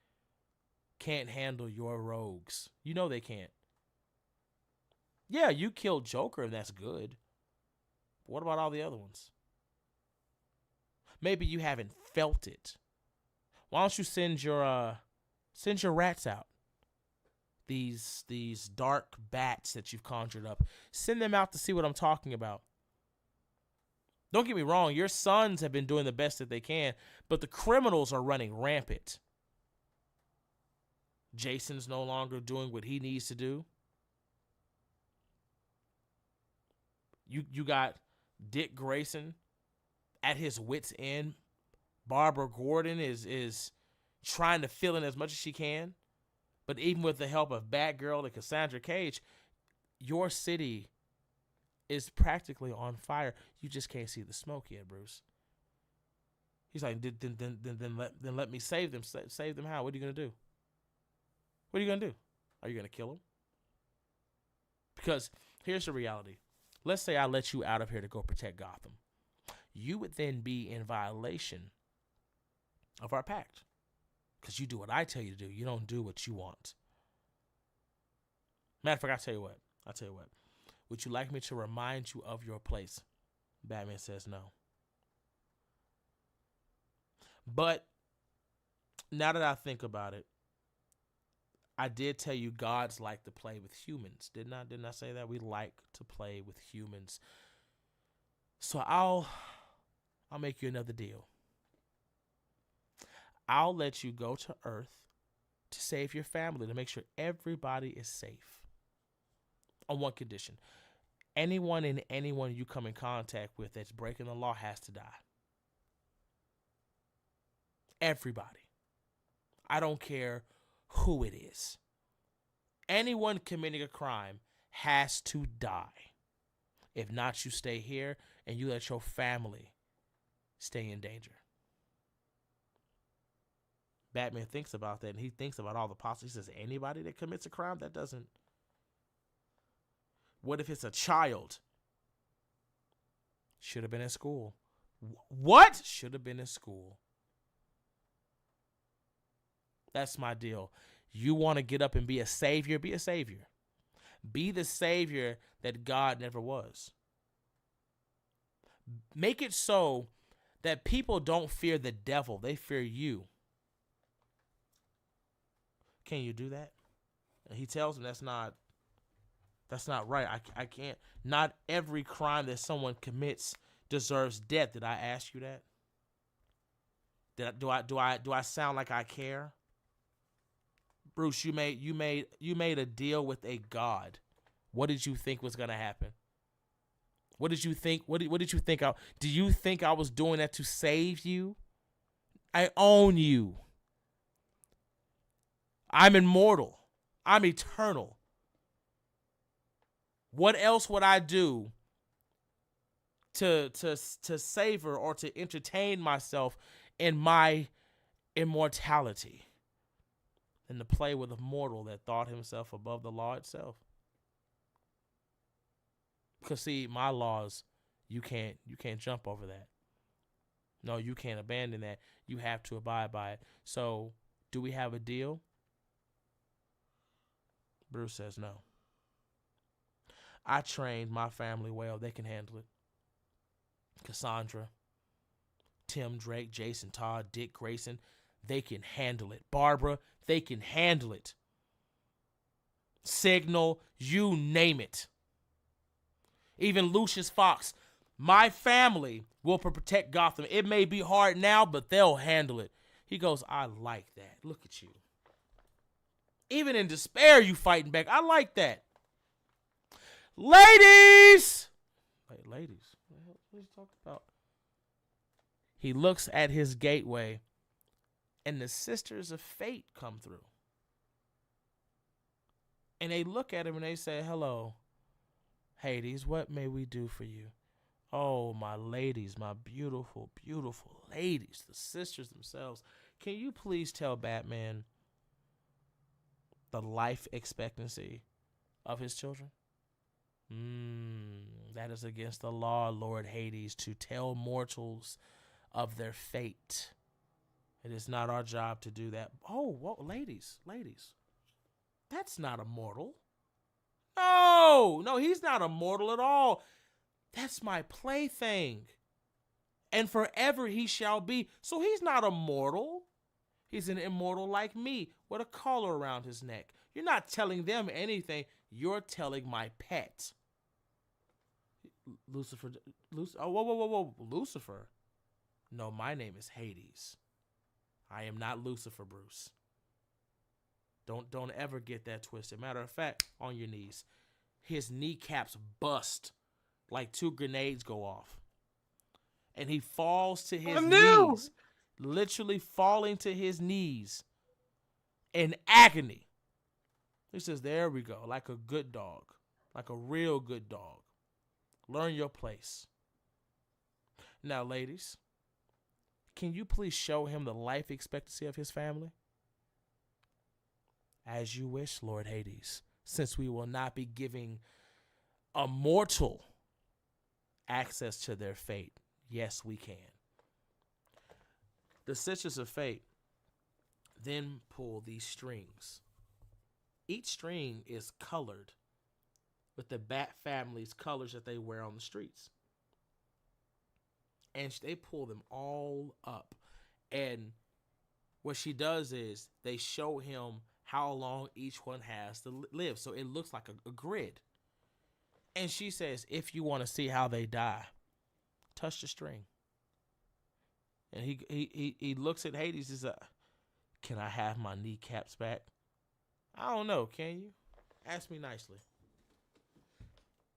[SPEAKER 1] can't handle your rogues. You know they can't. Yeah, you killed Joker and that's good. But what about all the other ones? Maybe you haven't felt it. Why don't you send your rats out? These dark bats that you've conjured up. Send them out to see what I'm talking about. Don't get me wrong, your sons have been doing the best that they can, but the criminals are running rampant. Jason's no longer doing what he needs to do. You got Dick Grayson at his wit's end. Barbara Gordon is trying to fill in as much as she can. But even with the help of Batgirl and Cassandra Cage, your city is practically on fire. You just can't see the smoke yet, Bruce. He's like, then let me save them. Save them how? What are you going to do? What are you going to do? Are you going to kill them? Because here's the reality. Let's say I let you out of here to go protect Gotham. You would then be in violation of our pact. Because you do what I tell you to do. You don't do what you want. Matter of fact, I'll tell you what. Would you like me to remind you of your place? Batman says no. But now that I think about it, I did tell you gods like to play with humans. Didn't I say that? We like to play with humans. So I'll make you another deal. I'll let you go to Earth to save your family, to make sure everybody is safe. On one condition. Anyone you come in contact with that's breaking the law has to die. Everybody. I don't care who it is. Anyone committing a crime has to die. If not, you stay here and you let your family stay in danger. Batman thinks about that, and he thinks about all the possibilities. He says, anybody that commits a crime, that doesn't... What if it's a child? Should have been in school. What? Should have been in school. That's my deal. You want to get up and be a savior? Be a savior. Be the savior that God never was. Make it so that people don't fear the devil. They fear you. Can you do that? And he tells him that's not right. I can't. Not every crime that someone commits deserves death. Did I ask you that? Do I sound like I care? Bruce, you made a deal with a God. What did you think was gonna happen? What did you think? What did you think? Do you think I was doing that to save you? I own you. I'm immortal. I'm eternal. What else would I do to savor or to entertain myself in my immortality than to play with a mortal that thought himself above the law itself? Because see, my laws, you can't jump over that. No, you can't abandon that. You have to abide by it. So, do we have a deal? Bruce says no. I trained my family well. They can handle it. Cassandra, Tim Drake, Jason Todd, Dick Grayson, they can handle it. Barbara, they can handle it. Signal, you name it. Even Lucius Fox, my family will protect Gotham. It may be hard now, but they'll handle it. He goes, I like that. Look at you. Even in despair, you fighting back. I like that. Ladies! Wait, ladies? What the hell are you talking about? He looks at his gateway, and the sisters of fate come through. And they look at him and they say, hello, Hades, what may we do for you? Oh, my ladies, my beautiful, beautiful ladies, the sisters themselves. Can you please tell Batman the life expectancy of his children? That is against the law, Lord Hades, to tell mortals of their fate. It is not our job to do that. Oh, whoa, ladies. That's not a mortal. No, he's not a mortal at all. That's my plaything. And forever he shall be. So he's not a mortal. He's an immortal like me with a collar around his neck. You're not telling them anything. You're telling my pet. Lucifer. Oh, whoa. Lucifer. No, my name is Hades. I am not Lucifer, Bruce. Don't ever get that twisted. Matter of fact, on your knees. His kneecaps bust like two grenades go off. And he falls to his knees. Literally falling to his knees in agony. He says, there we go. Like a good dog. Like a real good dog. Learn your place. Now, ladies, can you please show him the life expectancy of his family? As you wish, Lord Hades, since we will not be giving a mortal access to their fate. Yes, we can. The Sisters of Fate then pull these strings. Each string is colored with the Bat family's colors that they wear on the streets. And they pull them all up. And what she does is they show him how long each one has to live. So it looks like a grid. And she says, if you want to see how they die, touch the string. And he looks at Hades and says, can I have my kneecaps back? I don't know, can you? Ask me nicely.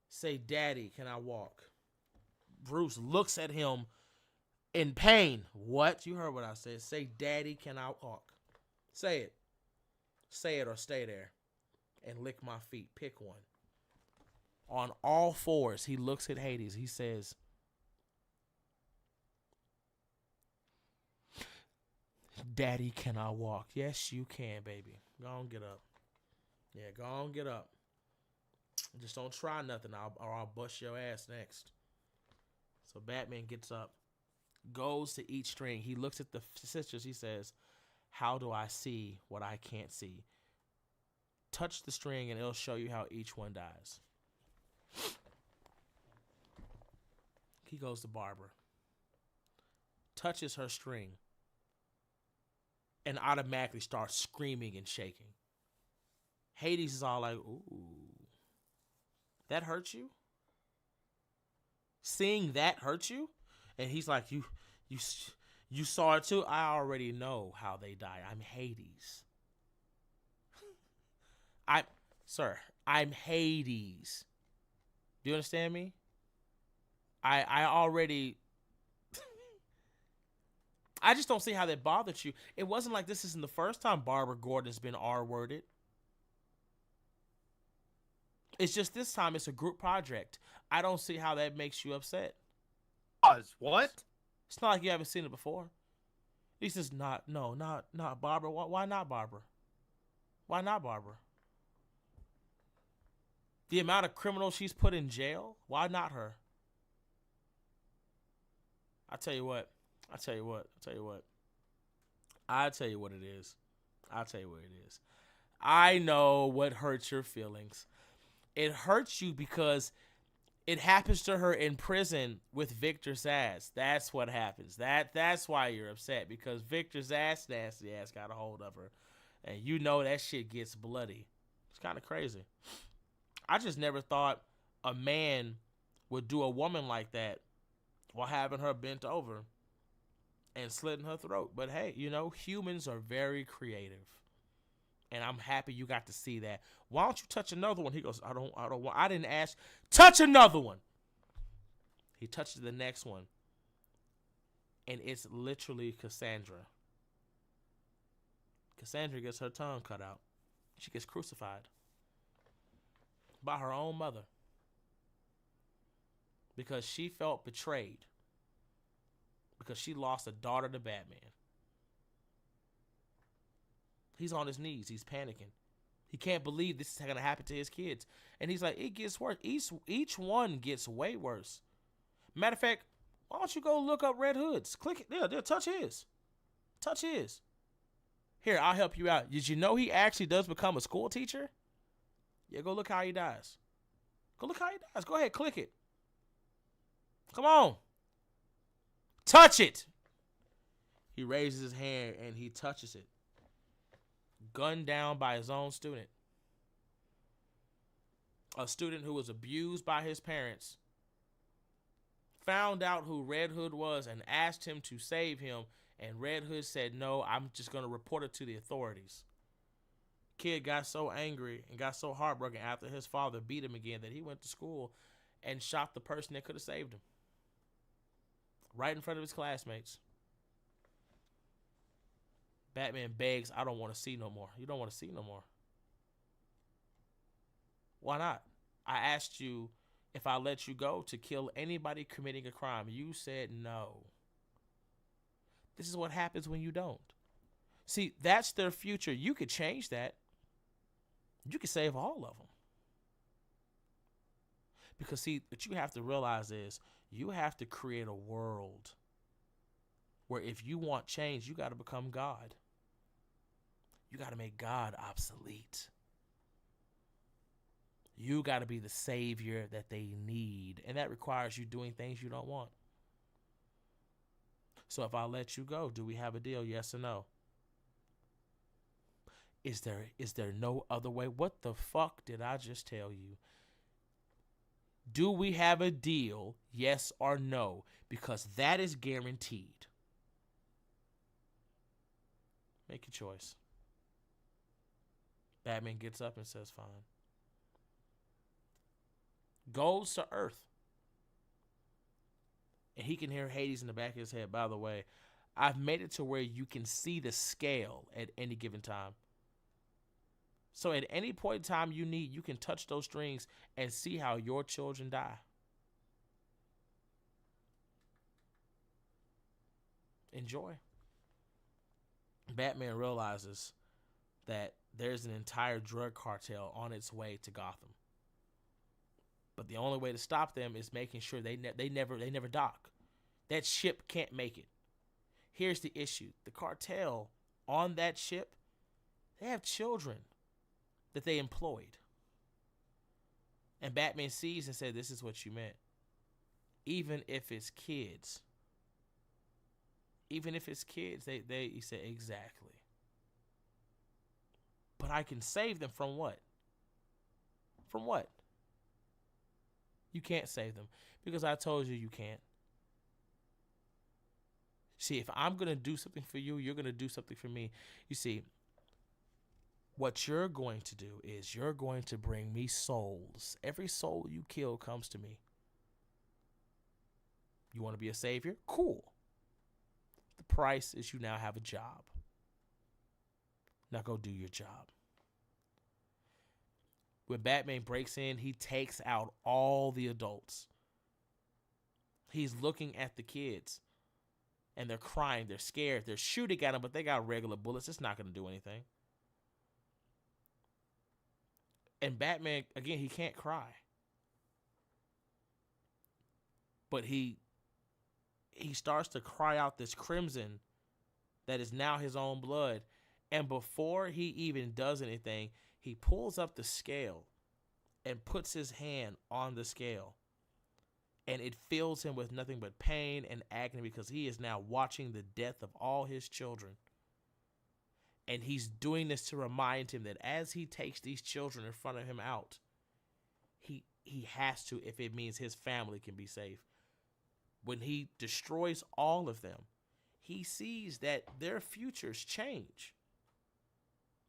[SPEAKER 1] Say, Daddy, can I walk? Bruce looks at him in pain. What? You heard what I said. Say, Daddy, can I walk? Say it. Say it or stay there and lick my feet. Pick one. On all fours, he looks at Hades. He says, Daddy, can I walk? Yes, you can, baby. Go on, get up. Yeah, go on, get up. Just don't try nothing, or I'll bust your ass next. So Batman gets up, goes to each string. He looks at the sisters. He says, how do I see what I can't see? Touch the string and it'll show you how each one dies. He goes to Barbara, touches her string, and automatically starts screaming and shaking. Hades is all like, ooh, that hurt you? Seeing that hurt you, and he's like, you, you saw it too. I already know how they die. I'm Hades. I, sir, I'm Hades. Do you understand me? I already. I just don't see how that bothered you. It wasn't like this isn't the first time Barbara Gordon's been R-worded. It's just this time it's a group project. I don't see how that makes you upset.
[SPEAKER 2] Pause. What?
[SPEAKER 1] It's not like you haven't seen it before. He says, not Barbara. Why not Barbara? Why not Barbara? The amount of criminals she's put in jail, why not her? I tell you what it is. I know what hurts your feelings. It hurts you because it happens to her in prison with Victor Zsasz. That's what happens. That's why you're upset, because Victor Zsasz, nasty ass, got a hold of her. And you know that shit gets bloody. It's kind of crazy. I just never thought a man would do a woman like that while having her bent over and slitting her throat. But hey, humans are very creative. And I'm happy you got to see that. Why don't you touch another one? He goes, I don't want. I didn't ask. Touch another one. He touches the next one. And it's literally Cassandra. Cassandra gets her tongue cut out. She gets crucified by her own mother because she felt betrayed, because she lost a daughter to Batman. He's on his knees. He's panicking. He can't believe this is going to happen to his kids. And he's like, it gets worse. Each one gets way worse. Matter of fact, why don't you go look up Red Hood's? Click it. Yeah, touch his. Touch his. Here, I'll help you out. Did you know he actually does become a school teacher? Yeah, go look how he dies. Go look how he dies. Go ahead, click it. Come on. Touch it. He raises his hand and he touches it. Gunned down by his own student. A student who was abused by his parents. Found out who Red Hood was and asked him to save him. And Red Hood said, no, I'm just going to report it to the authorities. Kid got so angry and got so heartbroken after his father beat him again that he went to school and shot the person that could have saved him. Right in front of his classmates. Batman begs, I don't want to see no more. You don't want to see no more. Why not? I asked you if I let you go to kill anybody committing a crime. You said no. This is what happens when you don't. See, that's their future. You could change that. You could save all of them. Because, see, what you have to realize is you have to create a world where if you want change, you got to become God. You got to make God obsolete. You got to be the savior that they need. And that requires you doing things you don't want. So if I let you go, do we have a deal? Yes or no? Is there no other way? What the fuck did I just tell you? Do we have a deal? Yes or no? Because that is guaranteed. Make your choice. Batman gets up and says, fine. Goes to Earth. And he can hear Hades in the back of his head. By the way, I've made it to where you can see the scale at any given time. So at any point in time you can touch those strings and see how your children die. Enjoy. Batman realizes that there's an entire drug cartel on its way to Gotham. But the only way to stop them is making sure they never dock. That ship can't make it. Here's the issue. The cartel on that ship, they have children that they employed. And Batman sees and said, this is what you meant. Even if it's kids. He said, exactly. But I can save them from what? From what? You can't save them. Because I told you you can't. See, if I'm going to do something for you, you're going to do something for me. You see, what you're going to do is you're going to bring me souls. Every soul you kill comes to me. You want to be a savior? Cool. The price is you now have a job. Now go do your job. When Batman breaks in, he takes out all the adults. He's looking at the kids. And they're crying. They're scared. They're shooting at him, but they got regular bullets. It's not going to do anything. And Batman, again, he can't cry. But he starts to cry out this crimson that is now his own blood. And before he even does anything, he pulls up the scale and puts his hand on the scale. And it fills him with nothing but pain and agony because he is now watching the death of all his children. And he's doing this to remind him that as he takes these children in front of him out, he has to, if it means his family can be safe. When he destroys all of them, he sees that their futures change.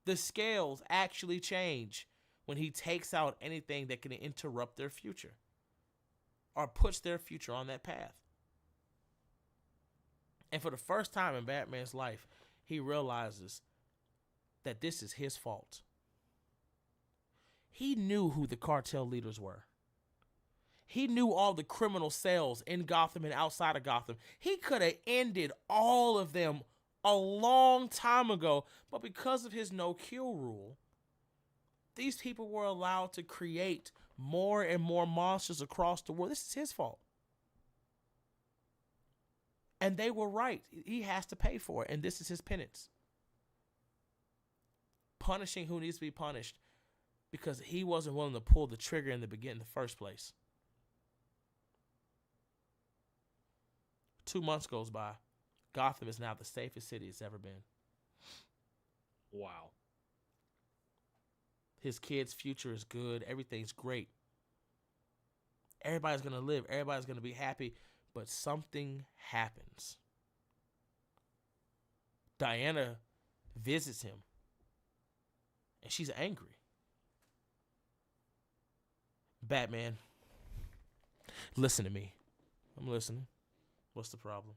[SPEAKER 1] The scales actually change when he takes out anything that can interrupt their future or puts their future on that path. And for the first time in Batman's life, he realizes that this is his fault. He knew who the cartel leaders were. He knew all the criminal cells in Gotham and outside of Gotham. He could have ended all of them a long time ago, but because of his no-kill rule, these people were allowed to create more and more monsters across the world. This is his fault. And they were right. He has to pay for it, and this is his penance. Punishing who needs to be punished because he wasn't willing to pull the trigger in the beginning in the first place. 2 months goes by. Gotham is now the safest city it's ever been.
[SPEAKER 2] Wow.
[SPEAKER 1] His kid's future is good. Everything's great. Everybody's going to live. Everybody's going to be happy. But something happens. Diana visits him. And she's angry. Batman, listen to me. I'm listening. What's the problem?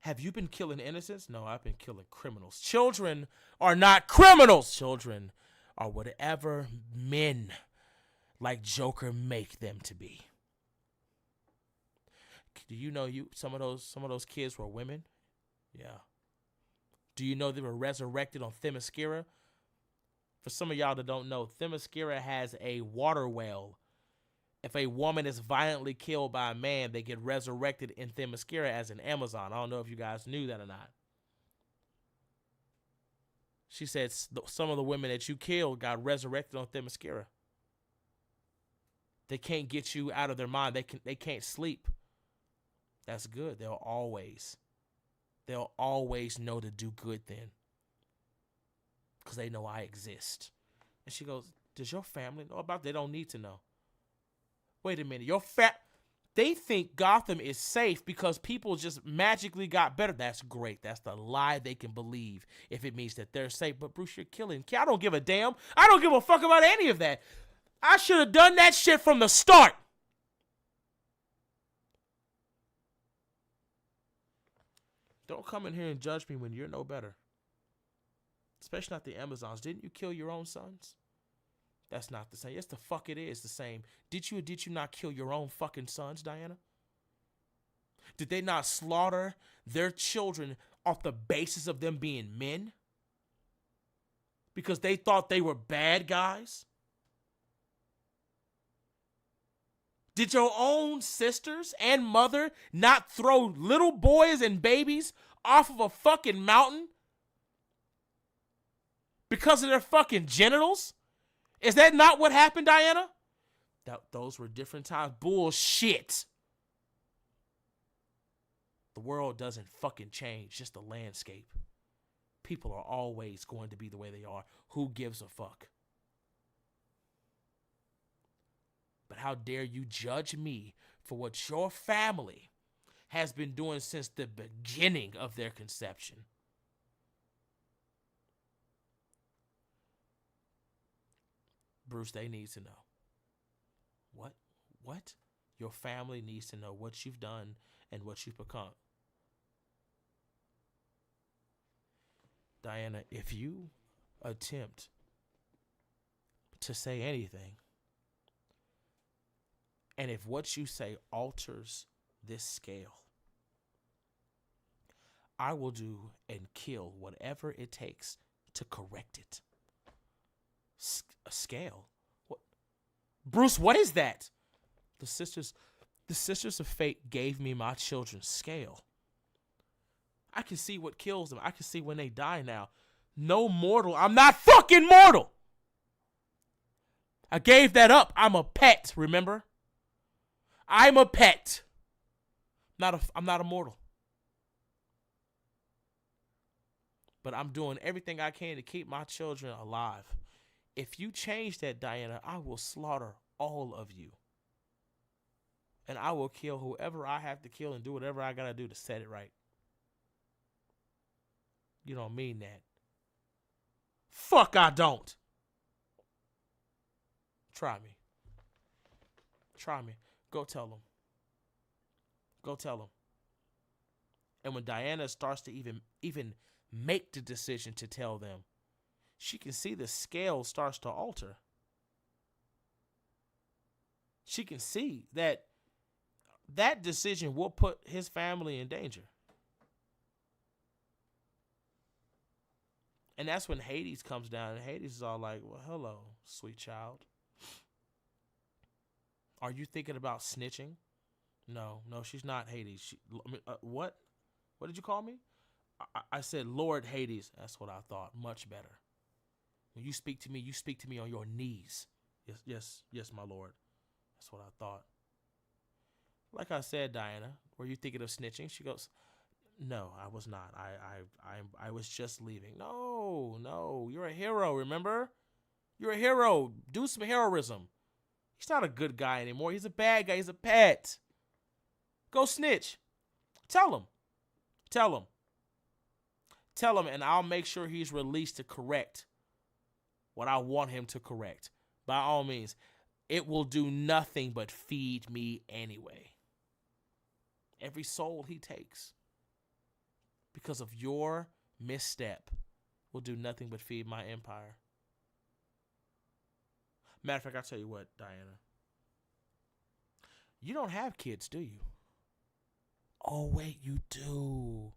[SPEAKER 1] Have you been killing innocents? No, I've been killing criminals. Children are not criminals. Children are whatever men like Joker make them to be. Do you know some of those kids were women? Yeah. Do you know they were resurrected on Themyscira? For some of y'all that don't know, Themyscira has a water well. If a woman is violently killed by a man, they get resurrected in Themyscira as an Amazon. I don't know if you guys knew that or not. She said some of the women that you killed got resurrected on Themyscira. They can't get you out of their mind. They can't sleep. That's good. They'll always know to do good then. Because they know I exist. And she goes, does your family know about it? They don't need to know. Wait a minute. They think Gotham is safe because people just magically got better. That's great. That's the lie they can believe if it means that they're safe. But Bruce, you're killing. I don't give a damn. I don't give a fuck about any of that. I should have done that shit from the start. Don't come in here and judge me when you're no better. Especially not the Amazons. Didn't you kill your own sons? That's not the same. Yes, the fuck it is the same. Did you or did you not kill your own fucking sons, Diana? Did they not slaughter their children off the basis of them being men? Because they thought they were bad guys? Did your own sisters and mother not throw little boys and babies off of a fucking mountain because of their fucking genitals? Is that not what happened, Diana? Those were different times. Bullshit. The world doesn't fucking change, just the landscape. People are always going to be the way they are. Who gives a fuck? But how dare you judge me for what your family has been doing since the beginning of their conception? Bruce, they need to know. What? What? Your family needs to know what you've done and what you've become. Diana, if you attempt to say anything, and if what you say alters this scale, I will do and kill whatever it takes to correct it. A scale? What? Bruce, what is that? The sisters of fate gave me my children's scale. I can see what kills them. I can see when they die now. No mortal. I'm not fucking mortal. I gave that up. I'm a pet, remember? I'm a pet. I'm not a mortal. But I'm doing everything I can to keep my children alive. If you change that, Diana, I will slaughter all of you. And I will kill whoever I have to kill and do whatever I gotta do to set it right. You don't mean that. Fuck, I don't. Try me. Try me. Go tell them. Go tell them. And when Diana starts to even make the decision to tell them, she can see the scale starts to alter. She can see that decision will put his family in danger. And that's when Hades comes down, and Hades is all like, well, hello, sweet child. Are you thinking about snitching? No, she's not Hades. What? What did you call me? I said Lord Hades. That's what I thought. Much better. When you speak to me on your knees. Yes, my Lord. That's what I thought. Like I said, Diana, were you thinking of snitching? She goes, no, I was not. I was just leaving. No, you're a hero, remember? You're a hero. Do some heroism. He's not a good guy anymore. He's a bad guy. He's a pet. Go snitch. Tell him. Tell him, and I'll make sure he's released to correct what I want him to correct. By all means, it will do nothing but feed me anyway. Every soul he takes, because of your misstep, will do nothing but feed my empire. Matter of fact, I'll tell you what, Diana. You don't have kids, do you? Oh, wait, you do.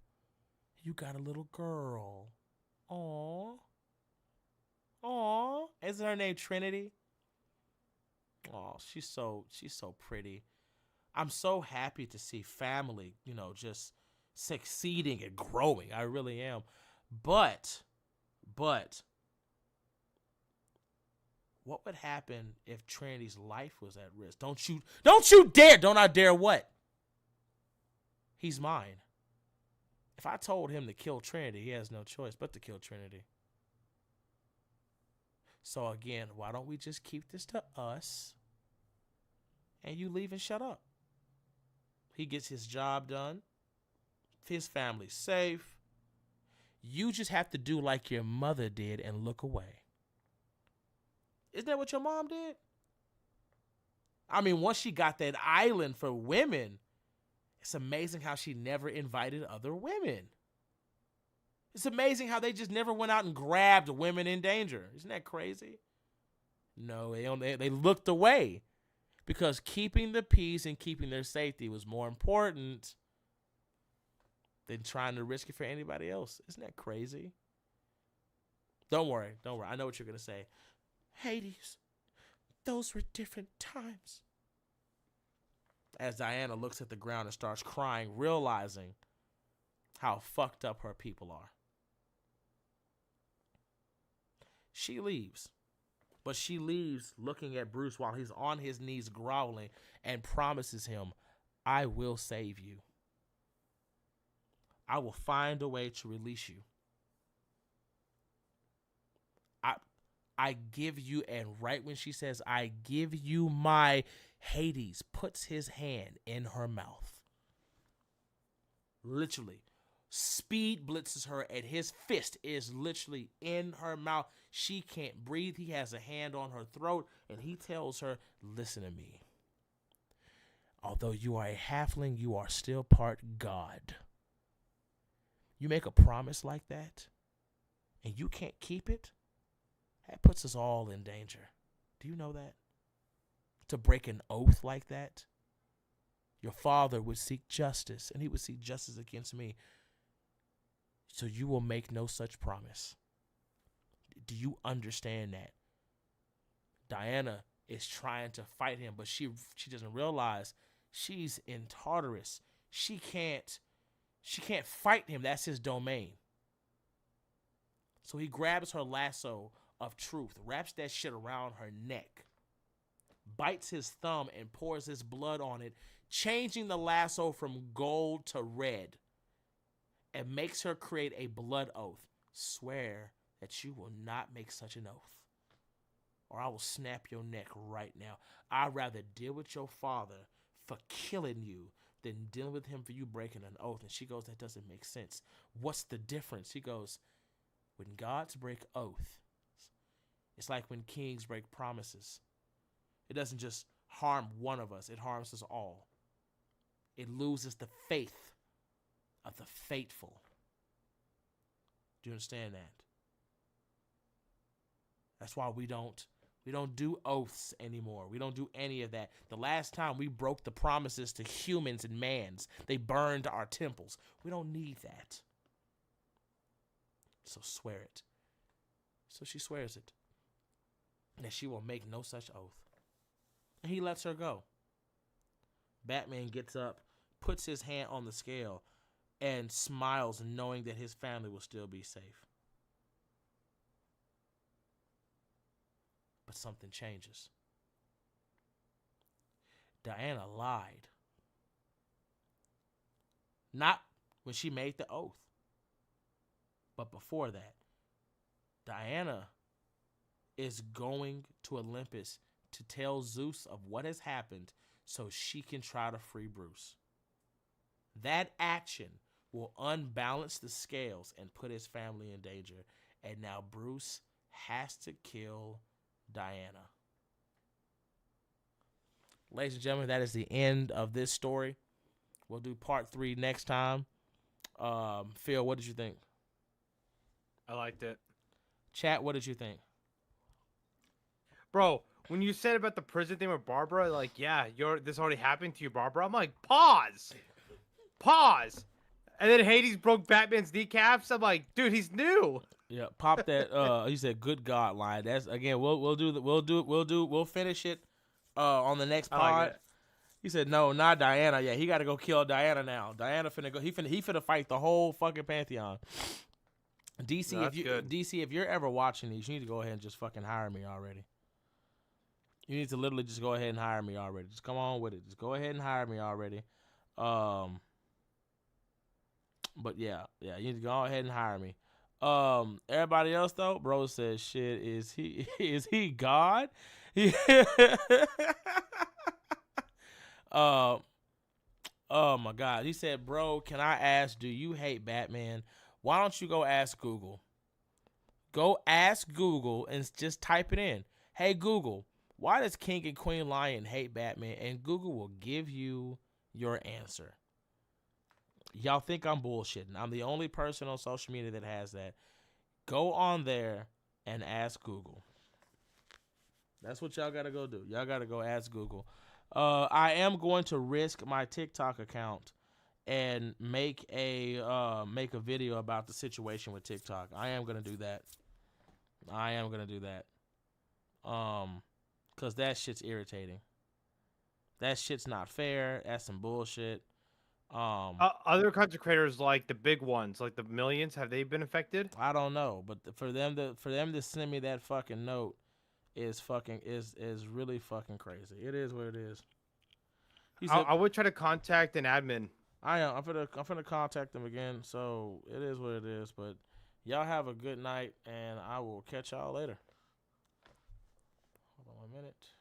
[SPEAKER 1] You got a little girl. Aww. Isn't her name Trinity? Oh, she's so pretty. I'm so happy to see family, just succeeding and growing. I really am. But what would happen if Trinity's life was at risk? Don't you dare. Don't I dare what? He's mine. If I told him to kill Trinity, he has no choice but to kill Trinity. So again, why don't we just keep this to us and you leave and shut up? He gets his job done. His family's safe. You just have to do like your mother did and look away. Isn't that what your mom did? I mean, once she got that island for women, it's amazing how she never invited other women. It's amazing how they just never went out and grabbed women in danger. Isn't that crazy? No, they looked away because keeping the peace and keeping their safety was more important than trying to risk it for anybody else. Isn't that crazy? Don't worry. I know what you're going to say. Hades, those were different times. As Diana looks at the ground and starts crying, realizing how fucked up her people are. She leaves. But she leaves looking at Bruce while he's on his knees growling and promises him, I will save you. I will find a way to release you. I give you, and right when she says, I give you my, Hades puts his hand in her mouth. Literally. Speed blitzes her, and his fist is literally in her mouth. She can't breathe. He has a hand on her throat, and he tells her, listen to me. Although you are a halfling, you are still part God. You make a promise like that, and you can't keep it, that puts us all in danger. Do you know that? To break an oath like that, your father would seek justice, and he would seek justice against me. So you will make no such promise. Do you understand that? Diana is trying to fight him, but she doesn't realize she's in Tartarus. She can't fight him. That's his domain. So he grabs her lasso of truth, wraps that shit around her neck, bites his thumb and pours his blood on it, changing the lasso from gold to red, and makes her create a blood oath. Swear that you will not make such an oath, or I will snap your neck right now. I'd rather deal with your father for killing you than dealing with him for you breaking an oath. And she goes, that doesn't make sense. What's the difference? He goes, when gods break oath, it's like when kings break promises. It doesn't just harm one of us, it harms us all. It loses the faith of the faithful. Do you understand that? That's why we don't do oaths anymore. We don't do any of that. The last time we broke the promises to humans and mans, they burned our temples. We don't need that. So swear it. So she swears it, that she will make no such oath. And he lets her go. Batman gets up, puts his hand on the scale, and smiles, knowing that his family will still be safe. But something changes. Diana lied. Not when she made the oath, but before that. Diana is going to Olympus to tell Zeus of what has happened so she can try to free Bruce. That action will unbalance the scales and put his family in danger. And now Bruce has to kill Diana. Ladies and gentlemen, that is the end of this story. We'll do part 3 next time. Phil, what did you think?
[SPEAKER 2] I liked it.
[SPEAKER 1] Chat, what did you think?
[SPEAKER 2] Bro, when you said about the prison thing with Barbara, like, yeah, this already happened to you, Barbara. I'm like, pause. And then Hades broke Batman's kneecaps. I'm like, dude, he's new.
[SPEAKER 1] Yeah, pop that. He said, "Good God, line." That's again. We'll finish it on the next pod.
[SPEAKER 2] Like,
[SPEAKER 1] he said, "No, not Diana. Yeah, he got to go kill Diana now. Diana finna go. He finna fight the whole fucking pantheon." DC,
[SPEAKER 2] no,
[SPEAKER 1] if you're ever watching these, you need to go ahead and just fucking hire me already. You need to literally just go ahead and hire me already. Just come on with it. Just go ahead and hire me already. But yeah, you need to go ahead and hire me. Everybody else though, bro says, shit, is he God? Oh my God. He said, bro, can I ask, do you hate Batman? Why don't you go ask Google? Go ask Google and just type it in. Hey Google, why does King and Queen Lion hate Batman? And Google will give you your answer. Y'all think I'm bullshitting. I'm the only person on social media that has that. Go on there and ask Google. That's what y'all got to go do. Y'all got to go ask Google. I am going to risk my TikTok account and make a video about the situation with TikTok. I am going to do that. Because that shit's irritating. That shit's not fair. That's some bullshit.
[SPEAKER 2] Other content creators, like the big ones, like the millions, have they been affected?
[SPEAKER 1] I don't know, but for them to send me that fucking note is really fucking crazy. It is what it is.
[SPEAKER 2] I would try to contact an admin.
[SPEAKER 1] I'm gonna contact them again. So it is what it is. But y'all have a good night, and I will catch y'all later. minute.